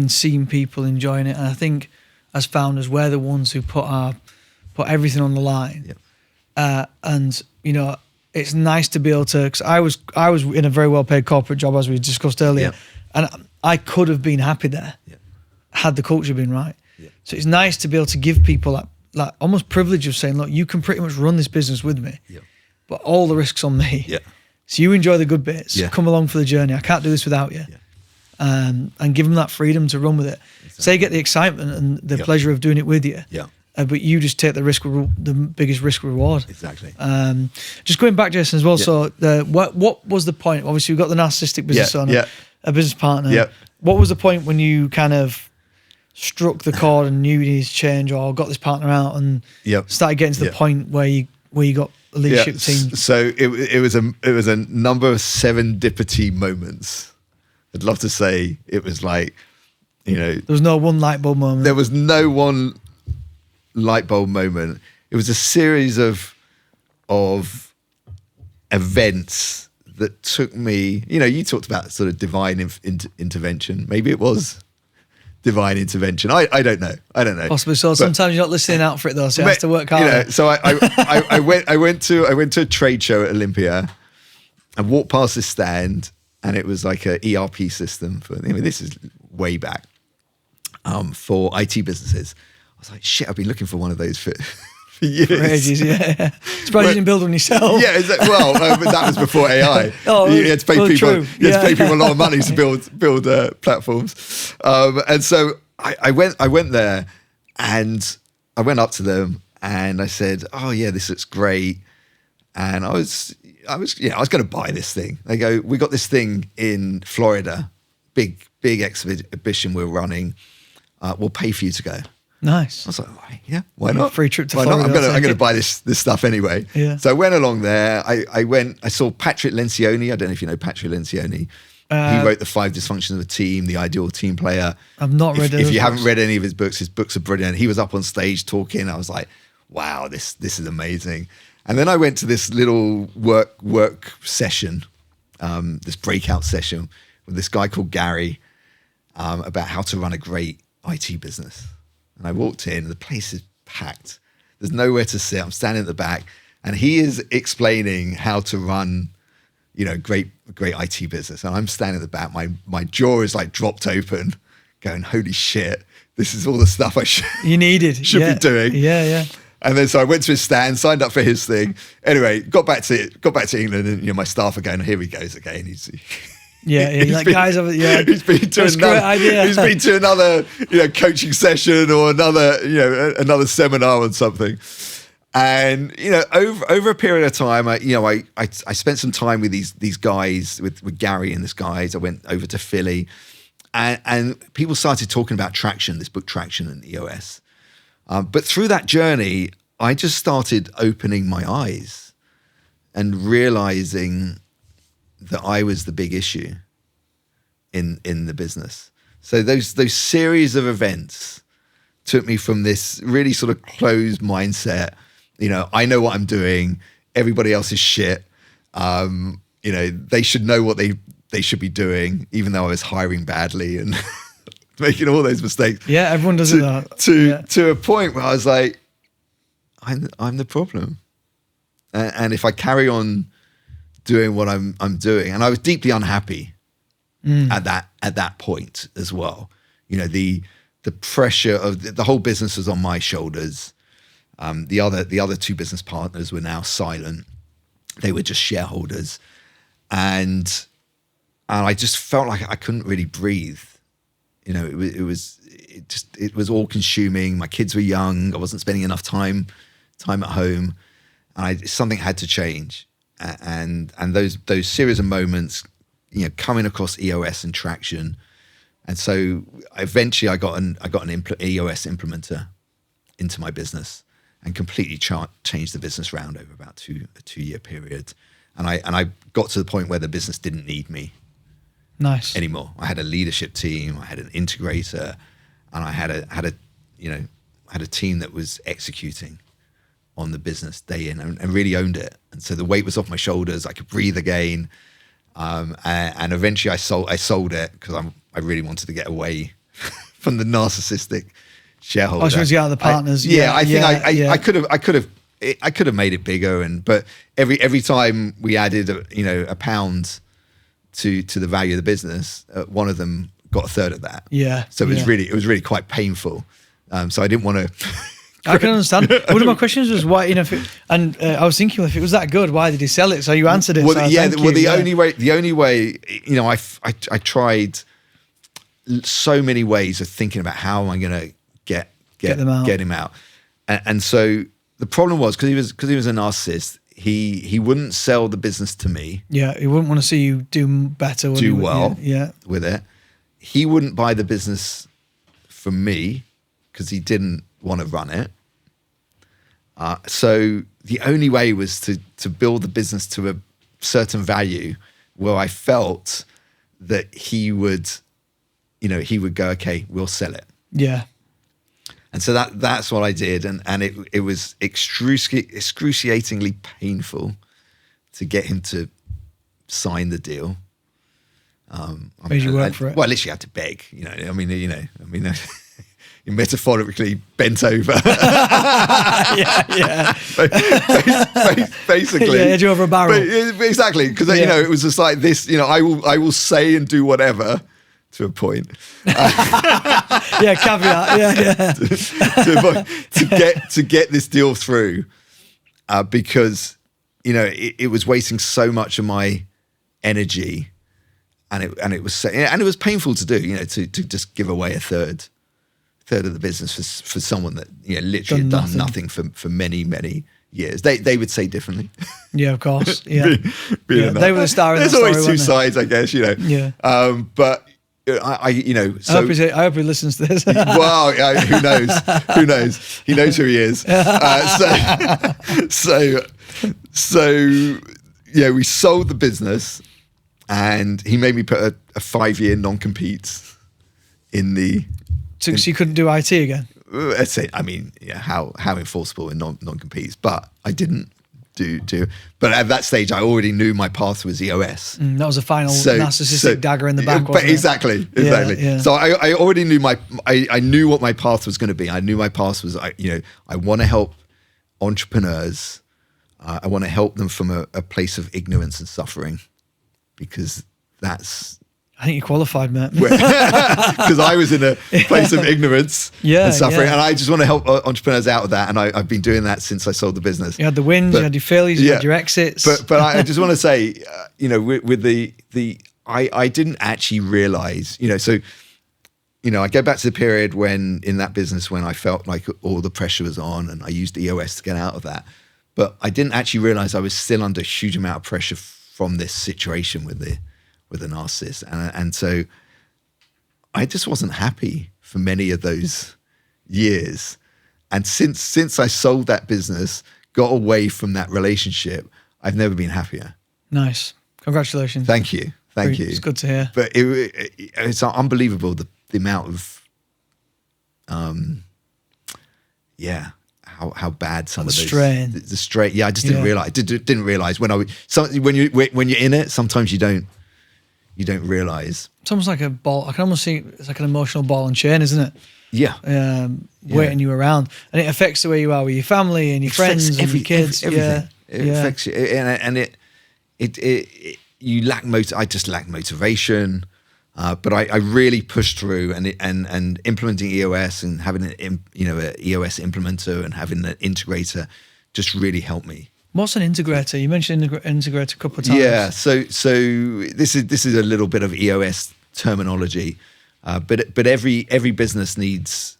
seeing people enjoying it. And I think as founders, we're the ones who put everything on the line. Yep. And it's nice to be able to, because I was in a very well paid corporate job, as we discussed earlier, Yep. and I could have been happy there Yep. had the culture been right. Yep. So it's nice to be able to give people that almost privilege of saying, look, you can pretty much run this business with me, Yep. but all the risks on me. Yeah. So you enjoy the good bits, Yeah. come along for the journey. I can't do this without you. Yeah. And give them that freedom to run with it. Exactly. So they get the excitement and the Yep. pleasure of doing it with you. Yeah. But you just take the biggest risk reward. Exactly. Just going back, Jason, as well. Yeah. So what was the point? Obviously, we've got the narcissistic business Yeah, owner, yeah. a business partner. Yeah. What was the point when you kind of struck the chord and knew you needed to change, or got this partner out and Yep. started getting to the Yeah. point where you got a leadership team? So it was a number of serendipity moments. I'd love to say it was like, There was no one light bulb moment. there was no one light bulb moment. It was a series of events that took me, you talked about sort of divine intervention. Maybe it was divine intervention. I don't know. Possibly so. But- Sometimes you're not listening out for it though, so you have to work hard. So I went to a trade show at Olympia and walked past this stand, and it was like a ERP system for. This is way back for IT businesses. I was like, shit, I've been looking for one of those for years. For ages, yeah. Surprised you didn't build one yourself. Yeah, well, but that was before AI. Oh, you had to pay people. true. You had to pay Yeah. people a lot of money to build platforms, and so I went there, and I went up to them, and I said, "Oh yeah, this looks great," and I was going to buy this thing. They go, "We got this thing in Florida, big exhibition we're running. We'll pay for you to go." Nice. I was like, "Right, yeah, why not? Free trip to Why not? Florida, I'm I'll going to take buy this stuff anyway." Yeah. So I went along there. I saw Patrick Lencioni. I don't know if you know Patrick Lencioni. He wrote The 5 Dysfunctions of a Team, The Ideal Team Player. I've not read If those you haven't books. read any of his books are brilliant. He was up on stage talking. I was like, wow, this is amazing. And then I went to this little work session, this breakout session with this guy called Gary about how to run a great IT business. And I walked in, the place is packed. There's nowhere to sit. I'm standing at the back, and he is explaining how to run, great IT business. And I'm standing at the back. My jaw is like dropped open, going, "Holy shit! This is all the stuff I should You needed. should yeah. be doing." Yeah. And then so I went to his stand, signed up for his thing. Anyway, got back to England, and my staff are going, "Here he goes again." Yeah. He's Like, been- guys, yeah. He's been to That's a great idea. He's been to another, coaching session or another seminar on something. And over a period of time, I spent some time with these guys, with Gary and this guys. I went over to Philly, and people started talking about Traction, this book Traction and EOS. But through that journey, I just started opening my eyes and realizing that I was the big issue in the business. So those series of events took me from this really sort of closed mindset. I know what I'm doing. Everybody else is shit. They should know what they should be doing, even though I was hiring badly and making all those mistakes. Yeah, everyone does that. To a point where I was like, I'm the problem. And if I carry on doing what I'm doing, and I was deeply unhappy at that point as well. The pressure of the whole business was on my shoulders. The other two business partners were now silent. They were just shareholders, and I just felt like I couldn't really breathe. It was all consuming. My kids were young. I wasn't spending enough time at home, and something had to change. And those series of moments, coming across EOS and traction. And so eventually I got an EOS implementer into my business and completely changed the business round over about a 2-year period. And I got to the point where the business didn't need me anymore. I had a leadership team, I had an integrator, and I had a team that was executing on the business day in and really owned it. And so the weight was off my shoulders. I could breathe again. And eventually I sold it because I really wanted to get away from the narcissistic shareholder. I was going to get out of the partners. I could have made it bigger, but every time we added a pound to the value of the business, one of them got a third of that. Yeah. So it was really quite painful. So I didn't want to. I can understand. One of my questions was why, I was thinking, well, if it was that good, why did he sell it? So you answered it. Well, the only way, I tried so many ways of thinking about how am I going to get him out. And so the problem was because he was a narcissist, he wouldn't sell the business to me. Yeah, he wouldn't want to see you do better. Do well with it. He wouldn't buy the business from me because he didn't want to run it. So the only way was to build the business to a certain value where I felt that he would go, okay, we'll sell it. Yeah. And so that's what I did. And it was excruciatingly painful to get him to sign the deal. Made you work for it? Well, I literally had to beg, metaphorically bent over. Basically. Yeah, edge over a barrel. Exactly, because it was just like this. I will say and do whatever to a point. Yeah, caveat. Yeah. to get this deal through, because it was wasting so much of my energy, and it was painful to do. To just give away a third of the business for someone that literally had done nothing for many years. They would say differently. Yeah, of course. Yeah, they were the star. There's always two sides, I guess. Yeah. But I hope he listens to this. Well, who knows? Who knows? He knows who he is. We sold the business, and he made me put a 5-year non-compete in the. So you couldn't do IT again? That's it. I mean, how enforceable in non-competes, but I didn't do. But at that stage, I already knew my path was EOS. That was a final narcissistic dagger in the back, wasn't it? Exactly. Yeah. So I already knew I knew what my path was going to be. I knew my path was, I want to help entrepreneurs. I want to help them from a place of ignorance and suffering, because that's. I think you qualified, mate. Because I was in a place of ignorance and suffering, and I just want to help entrepreneurs out of that. And I've been doing that since I sold the business. You had the wins, you had your failures, you had your exits. But I just want to say, with the I didn't actually realize, so, I go back to the period when in that business when I felt like all the pressure was on, and I used EOS to get out of that. But I didn't actually realize I was still under a huge amount of pressure from this situation with the narcissist, and so I just wasn't happy for many of those years. And since I sold that business, got away from that relationship, I've never been happier. How Congratulations. Thank you. It's good to hear. But it's unbelievable the amount of how bad some of those strain. The strain. Yeah, I just didn't realize. Didn't realize when when you're in it. Sometimes you don't realize. It's almost like a ball. I can almost see it's like an emotional ball and chain, isn't it? Yeah. Waiting you around, and it affects the way you are with your family and your friends and your kids. Everything. It affects you, and it you lack I just lack motivation. But I really pushed through, and implementing EOS and having an EOS implementer and having an integrator just really helped me. What's an integrator? You mentioned integrator a couple of times. Yeah, so this is a little bit of EOS terminology, but every business needs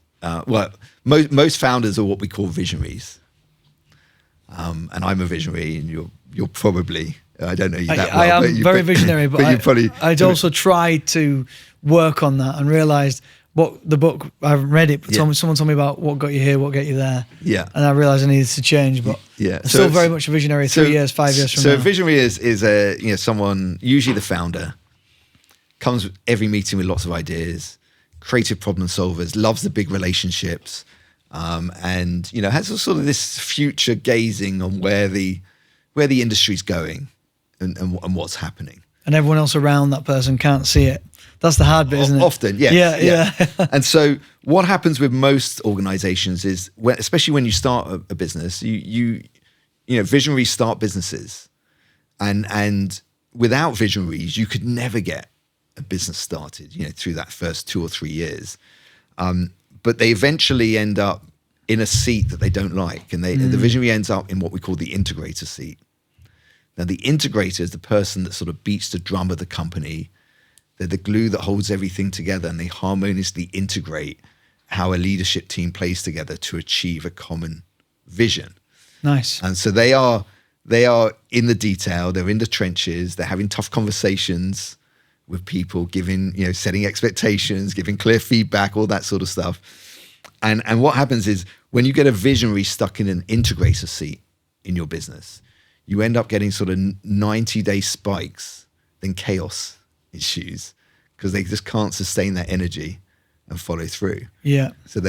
most founders are what we call visionaries, and I'm a visionary, and you're probably I don't know you that I well. am very visionary, but you probably, I'd also tried to work on that and realised what the book, I haven't read it, but someone told me about what got you here, what got you there. Yeah. And I realised I needed to change, but I'm still very much a visionary 3 years, 5 years from now. So a visionary is a someone, usually the founder, comes with every meeting with lots of ideas, creative problem solvers, loves the big relationships, and has a sort of this future gazing on where the industry's going and what's happening. And everyone else around that person can't see it. That's the hard bit, isn't it? Often, yes. Yeah. And so what happens with most organizations is, especially when you start a business, you visionaries start businesses, and without visionaries, you could never get a business started, through that first 2 or 3 years. But they eventually end up in a seat that they don't like. And the visionary ends up in what we call the integrator seat. Now, the integrator is the person that sort of beats the drum of the company. They're the glue that holds everything together, and they harmoniously integrate how a leadership team plays together to achieve a common vision. Nice. And so they are in the detail, they're in the trenches, they're having tough conversations with people, giving, setting expectations, giving clear feedback, all that sort of stuff. And what happens is, when you get a visionary stuck in an integrator seat in your business, you end up getting sort of 90-day spikes, then chaos ensues, because they just can't sustain that energy and follow through. Yeah. So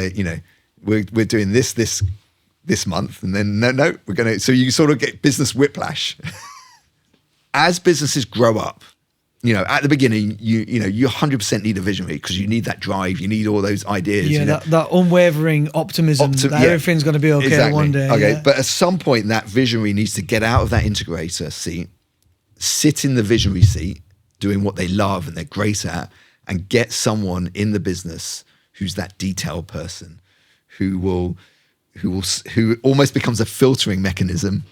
we're doing this month, and then no, we're going to. So you sort of get business whiplash. As businesses grow up, at the beginning, you 100% need a visionary, because you need that drive, you need all those ideas. Yeah, that unwavering optimism that everything's going to be okay one day. Okay, yeah. But at some point, that visionary needs to get out of that integrator seat, sit in the visionary seat, doing what they love and they're great at, and get someone in the business who's that detail person, who almost becomes a filtering mechanism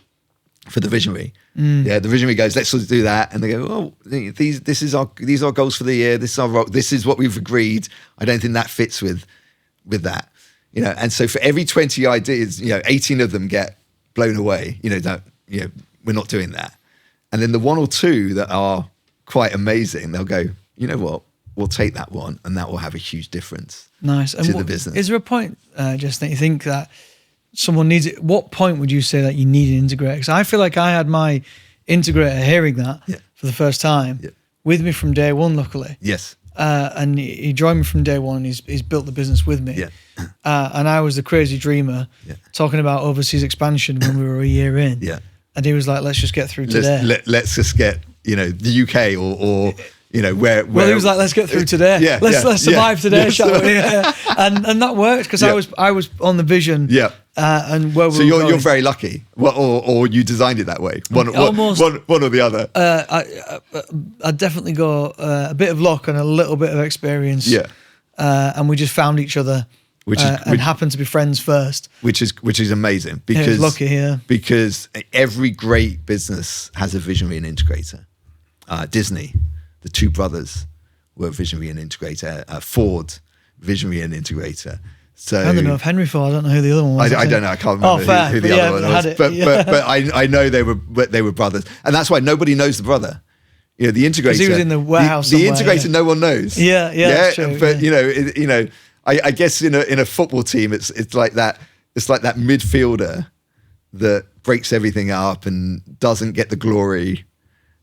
for the visionary. Yeah, the visionary goes, let's do that, and they go, oh, these are our goals for the year. This is what we've agreed. I don't think that fits with that. And so for every 20 ideas, 18 of them get blown away. We're not doing that. And then the 1 or 2 that are quite amazing, they'll go, you know what, we'll take that one, and that will have a huge difference. Nice. To the business. Is there a point, just that you think that someone needs it? What point would you say that you need an integrator? Because I feel like I had my integrator hearing that for the first time with me from day one, luckily. Yes. And he joined me from day one. He's built the business with me. Yeah. And I was the crazy dreamer talking about overseas expansion when we were a year in. Yeah. And he was like, let's just get through today. Let's just get, the UK or where. Well, he was like, let's get through today. Let's survive today, shall we? And that worked, because I was on the vision. Yeah. And where we were going. You're very lucky. Or you designed it that way. One or the other. I definitely got a bit of luck and a little bit of experience. Yeah. And we just found each other. Which happened to be friends first. Which is amazing, because lucky, because every great business has a visionary and integrator. Disney, the 2 brothers, were visionary and integrator. Ford, visionary and integrator. So I don't know if Henry Ford. I don't know who the other one was. I don't know. I can't remember who the other one was. But I know they were brothers, and that's why nobody knows the brother. The integrator. Because he was in the warehouse. The integrator, no one knows. Yeah. That's true, but I guess in a football team, it's like that. It's like that midfielder that breaks everything up and doesn't get the glory,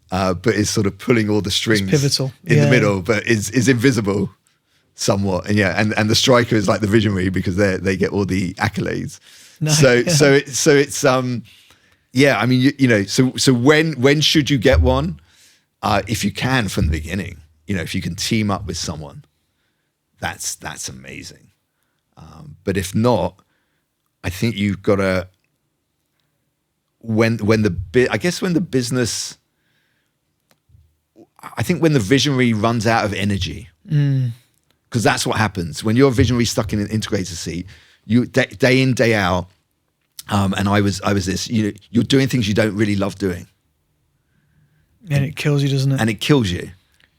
but is sort of pulling all the strings. It's pivotal in the middle, but is invisible somewhat. And the striker is like the visionary, because they get all the accolades. Nice. So it's I mean, so when should you get one? If you can from the beginning, if you can team up with someone. That's amazing. But if not, I think you've got to, when the business, I think when the visionary runs out of energy, because that's what happens when you're a visionary stuck in an integrator seat. You day in, day out, and I was this. You're doing things you don't really love doing, and it kills you, doesn't it? And it kills you.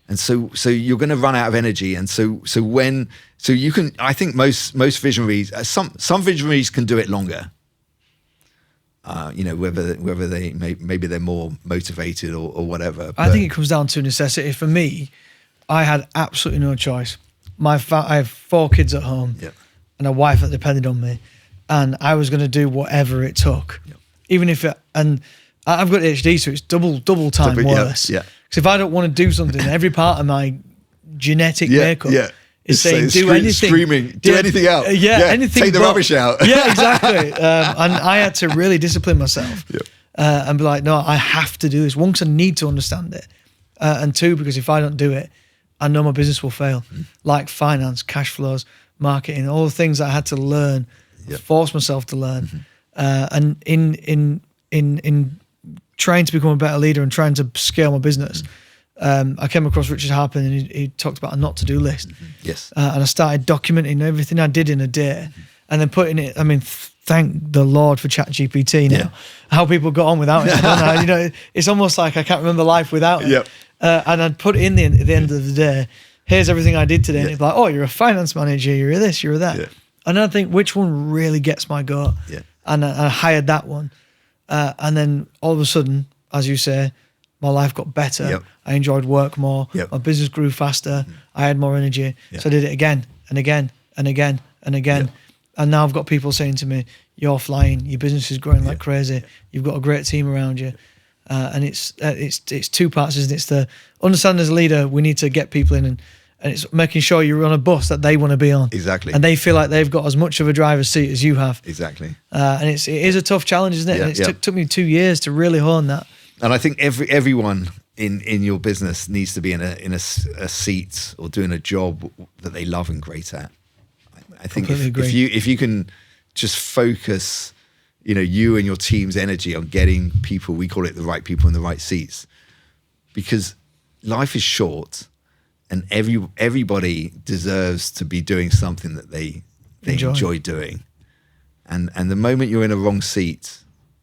And so you're going to run out of energy. And so you can, I think most visionaries, some visionaries can do it longer. whether maybe they're more motivated or whatever. I think it comes down to necessity. For me, I had absolutely no choice. I have 4 kids at home and a wife that depended on me, and I was going to do whatever it took, even if and I've got ADHD, so it's double time worse. Because if I don't want to do something, every part of my genetic makeup is saying do anything, screaming, do anything else. Anything. Take the rubbish out. Yeah, exactly. And I had to really discipline myself and be like, no, I have to do this. 1, because I need to understand it, and 2, because if I don't do it, I know my business will fail. Like finance, cash flows, marketing, all the things that I had to learn, force myself to learn, and in trying to become a better leader and trying to scale my business. I came across Richard Harpen, and he talked about a not to do list. Yes. And I started documenting everything I did in a day, and then putting it. I mean, thank the Lord for ChatGPT now. How people got on without it, I don't know. It's almost like I can't remember life without it. And I'd put it in at the end of the day. Here's everything I did today. And it's like, oh, you're a finance manager. You're this. You're that. And I think which one really gets my goat. And I hired that one. And then all of a sudden, as you say, my life got better. I enjoyed work more. My business grew faster. I had more energy. So I did it again and again and again and again. And now I've got people saying to me, you're flying. Your business is growing like crazy. You've got a great team around you. And it's 2 parts, isn't it? It's the understand as a leader, we need to get people in, and it's making sure you're on a bus that they want to be on. Exactly. And they feel like they've got as much of a driver's seat as you have. Exactly. And it is a tough challenge, isn't it? And it took me 2 years to really hone that. And I think everyone in your business needs to be in a seat or doing a job that they love and great at. I think if you can just focus, you and your team's energy on getting people, we call it the right people in the right seats, because life is short, and everybody deserves to be doing something that they enjoy doing. And the moment you're in a wrong seat,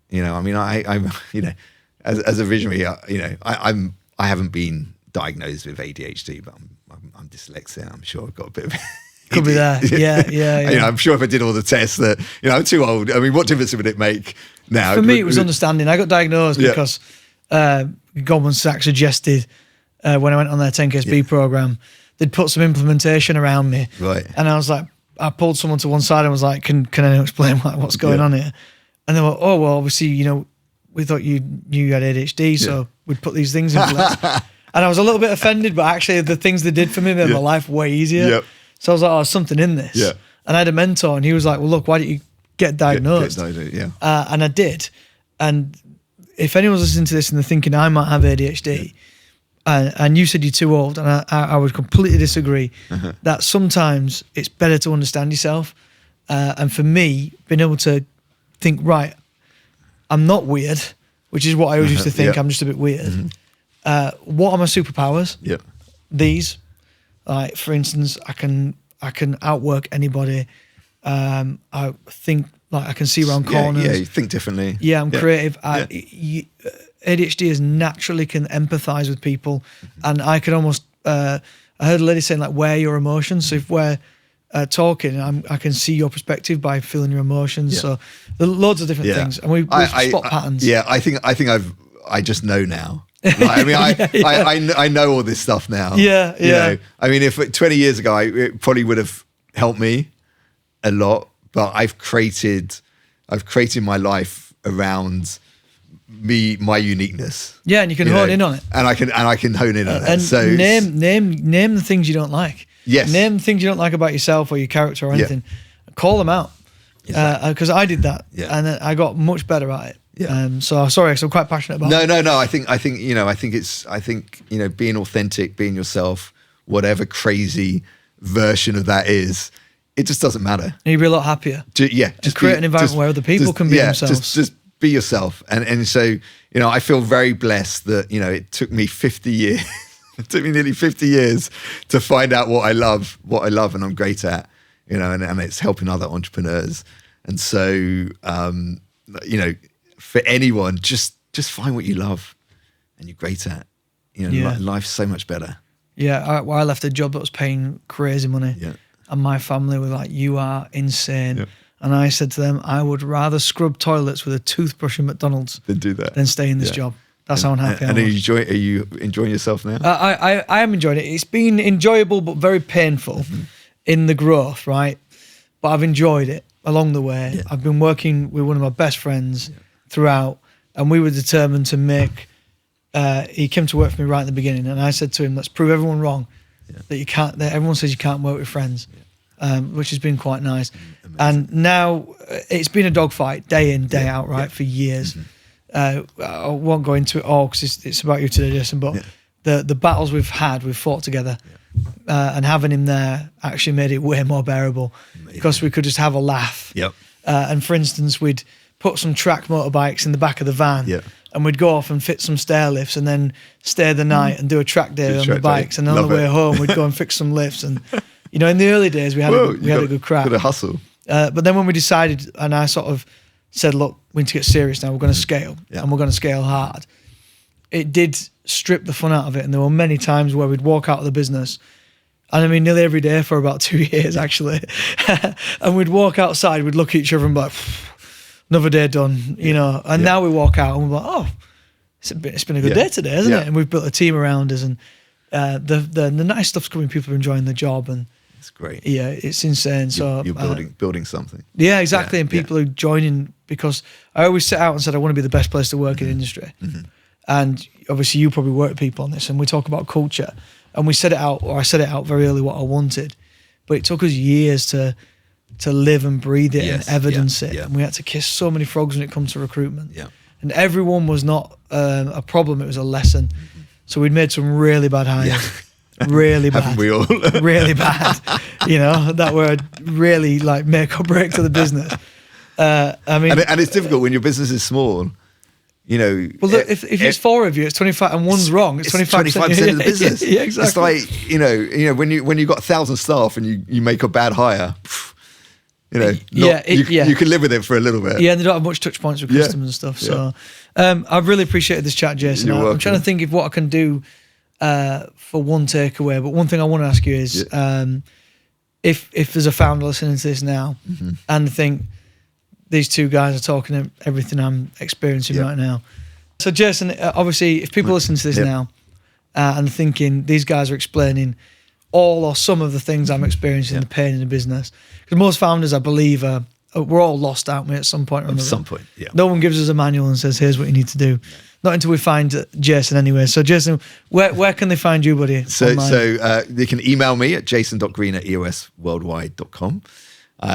I'm as a visionary, I haven't been diagnosed with ADHD, but I'm dyslexic. I'm sure I've got a bit of Could be there. Yeah. I'm sure if I did all the tests that, I'm too old. I mean, what difference would it make now? For me, it was understanding. I got diagnosed because Goldman Sachs suggested when I went on their 10K speed program, they'd put some implementation around me. Right. And I was like, I pulled someone to one side and was like, can I explain what's going on here? And they were, oh, well, obviously, we thought you had ADHD, so we'd put these things in place. And I was a little bit offended, but actually the things they did for me made my life way easier. So I was like, oh, there's something in this. And I had a mentor, and he was like, well, look, why don't you get diagnosed? And I did. And if anyone's listening to this and they're thinking I might have ADHD, and you said you're too old, and I would completely disagree, that sometimes it's better to understand yourself. And for me, being able to think, right, I'm not weird, which is what I always used to think, I'm just a bit weird. What are my superpowers? These. Like, for instance, I can outwork anybody. I think like I can see around corners. Yeah, you think differently. Yeah, I'm creative. ADHD is naturally can empathize with people, and I can almost. I heard a lady saying like, wear your emotions. So if we're talking, I can see your perspective by feeling your emotions. So there are loads of different things, and we spot patterns. I think I just know now. I know all this stuff now. I mean, if 20 years ago, it probably would have helped me a lot, but I've created my life around my uniqueness. Yeah, and you can hone in on it. And I can hone in on it. And so name the things you don't like. Yes. Name the things you don't like about yourself or your character or anything. Call them out. Because I did that, and I got much better at it. So sorry, I'm quite passionate about it. No. I think being authentic, being yourself, whatever crazy version of that is, it just doesn't matter. And you'll be a lot happier. Just create an environment where other people can be themselves. Just be yourself. And so, I feel very blessed that, it took me 50 years, it took me nearly 50 years to find out what I love and I'm great at, and it's helping other entrepreneurs. And so, for anyone, just find what you love and you're great at. Life's so much better. I left a job that was paying crazy money. And my family were like, you are insane. And I said to them, I would rather scrub toilets with a toothbrush in McDonald's Then do that. than stay in this job. That's how unhappy I was. And are you enjoying yourself now? I am enjoying it. It's been enjoyable but very painful in the growth, right? But I've enjoyed it along the way. Yeah. I've been working with one of my best friends throughout, and we were determined to make. He came to work for me right at the beginning, and I said to him, "Let's prove everyone wrong that you can't. That everyone says you can't work with friends." Which has been quite nice. Amazing. And now it's been a dogfight day in, day out, right, for years. I won't go into it all because it's about you today, Jason, but the battles we've fought together, and having him there actually made it way more bearable because we could just have a laugh. Yep. And for instance, we'd put some track motorbikes in the back of the van and we'd go off and fit some stair lifts and then stay the night and do a track day on the bikes. And on the way home, we'd go and fix some lifts. And you know, in the early days, we had a good crack. Got to hustle. But then when we decided, and I sort of said, look, we need to get serious now. We're going to scale, and we're going to scale hard. It did strip the fun out of it. And there were many times where we'd walk out of the business, and I mean, nearly every day for about 2 years, actually. And we'd walk outside, we'd look at each other and be like, another day done, you know. And now we walk out and we're like, oh, it's been a good day today, hasn't it? And we've built a team around us, and the nice stuff's coming. People are enjoying the job, and it's great. Yeah, it's insane. So you're building something. Yeah, exactly. And people are joining because I always set out and said I want to be the best place to work in the industry. And obviously, you probably work with people on this, and we talk about culture, and I set it out very early what I wanted, but it took us years to live and breathe it and evidence it. And we had to kiss so many frogs when it comes to recruitment. And everyone was not a problem; it was a lesson. So we'd made some really bad hires. Really bad. Haven't we all? Really bad. You know, that were really like make or break to the business. I mean, and it's difficult when your business is small. You know, well, look, if it's 4 of you, it's 25, and one's wrong. It's 25% of the business. Yeah, exactly. It's like you know when you've got 1,000 staff and you make a bad hire. You know, you can live with it for a little bit. Yeah, and they don't have much touch points with customers and stuff. So I've really appreciated this chat, Jason. I'm trying to think of what I can do for one takeaway. But one thing I want to ask you is if there's a founder listening to this now and think these two guys are talking everything I'm experiencing right now. So Jason, obviously, if people listen to this now and thinking these guys are explaining all or some of the things I'm experiencing, the pain in the business. Because most founders, I believe, we're all lost, aren't we, at some point or another? At some point, yeah. No one gives us a manual and says, here's what you need to do. Not until we find Jason anyway. So Jason, where can they find you, buddy? So they can email me at jason.green@eosworldwide.com.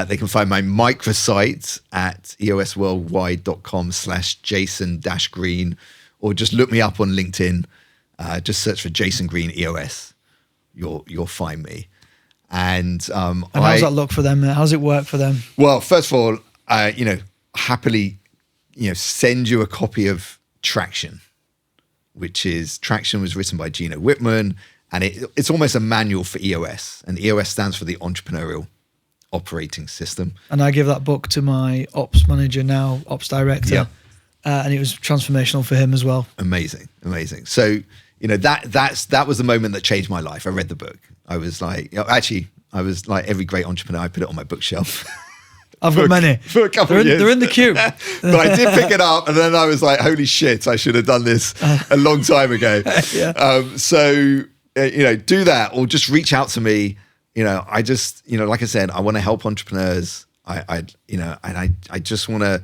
They can find my microsite at eosworldwide.com/jason-green, or just look me up on LinkedIn. Just search for Jason Green EOS. You'll find me. And how's that look for them? How's it work for them? Well, first of all, happily, send you a copy of Traction, Traction was written by Gino Whitman, and it's almost a manual for EOS, and EOS stands for the Entrepreneurial Operating System. And I give that book to my ops manager now, ops director, and it was transformational for him as well. Amazing. So, that was the moment that changed my life. I read the book. I was like, every great entrepreneur, I put it on my bookshelf. I've got many. For a couple of years. They're in the queue. But I did pick it up, and then I was like, holy shit, I should have done this a long time ago. So, do that, or just reach out to me. I just, like I said, I want to help entrepreneurs. I just want to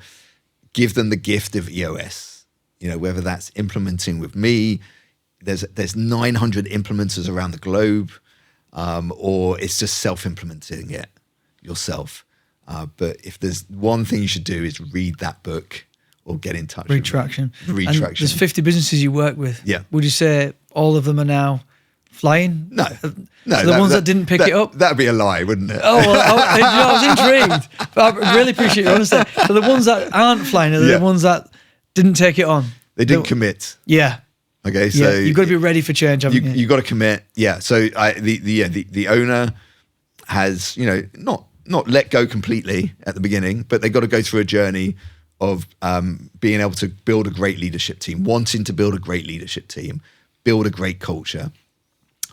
give them the gift of EOS, whether that's implementing with me. There's 900 implementers around the globe, or it's just self-implementing it yourself. But if there's one thing you should do is read that book or get in touch. Read Traction. There's 50 businesses you work with. Yeah. Would you say all of them are now flying? No. So the ones that didn't pick it up? That'd be a lie, wouldn't it? Oh, well, I was intrigued. But I really appreciate your honesty. So the ones that aren't flying are the ones that didn't take it on. They didn't commit. Yeah. Okay, so you've got to be ready for change, haven't you? You've got to commit. Yeah. So the owner has, not let go completely at the beginning, but they've got to go through a journey of being able to build a great leadership team, wanting to build a great leadership team, build a great culture.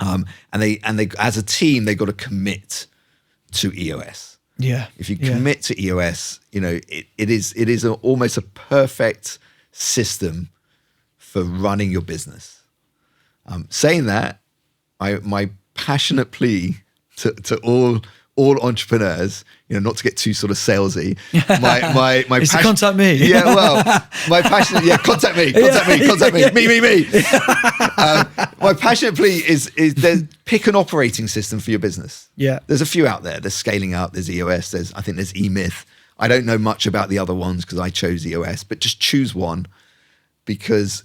And they as a team, they've got to commit to EOS. Yeah. If you commit to EOS, it is almost a perfect system for running your business. Saying that, my passionate plea to all entrepreneurs, not to get too sort of salesy. My is to contact me. Yeah, well, my passionate, contact me. Me. My passionate plea is pick an operating system for your business. Yeah. There's a few out there. There's Scaling Up, there's EOS, I think there's eMyth. I don't know much about the other ones because I chose EOS, but just choose one, because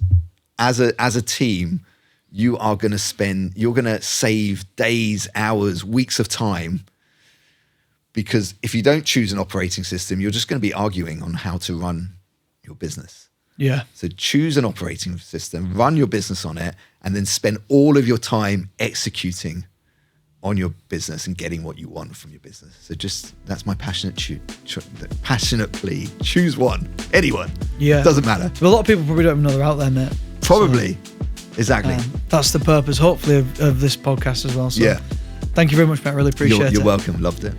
as a team, you're going to save days, hours, weeks of time. Because if you don't choose an operating system, you're just going to be arguing on how to run your business. Yeah. So choose an operating system, run your business on it, and then spend all of your time executing on your business and getting what you want from your business. So that's my passionate plea. Choose one, anyone. Yeah. Doesn't matter. But a lot of people probably don't even know they're out there, mate. Probably. Exactly. That's the purpose, hopefully, of this podcast as well. So yeah. Thank you very much, Matt. Really appreciate it. You're welcome. Loved it.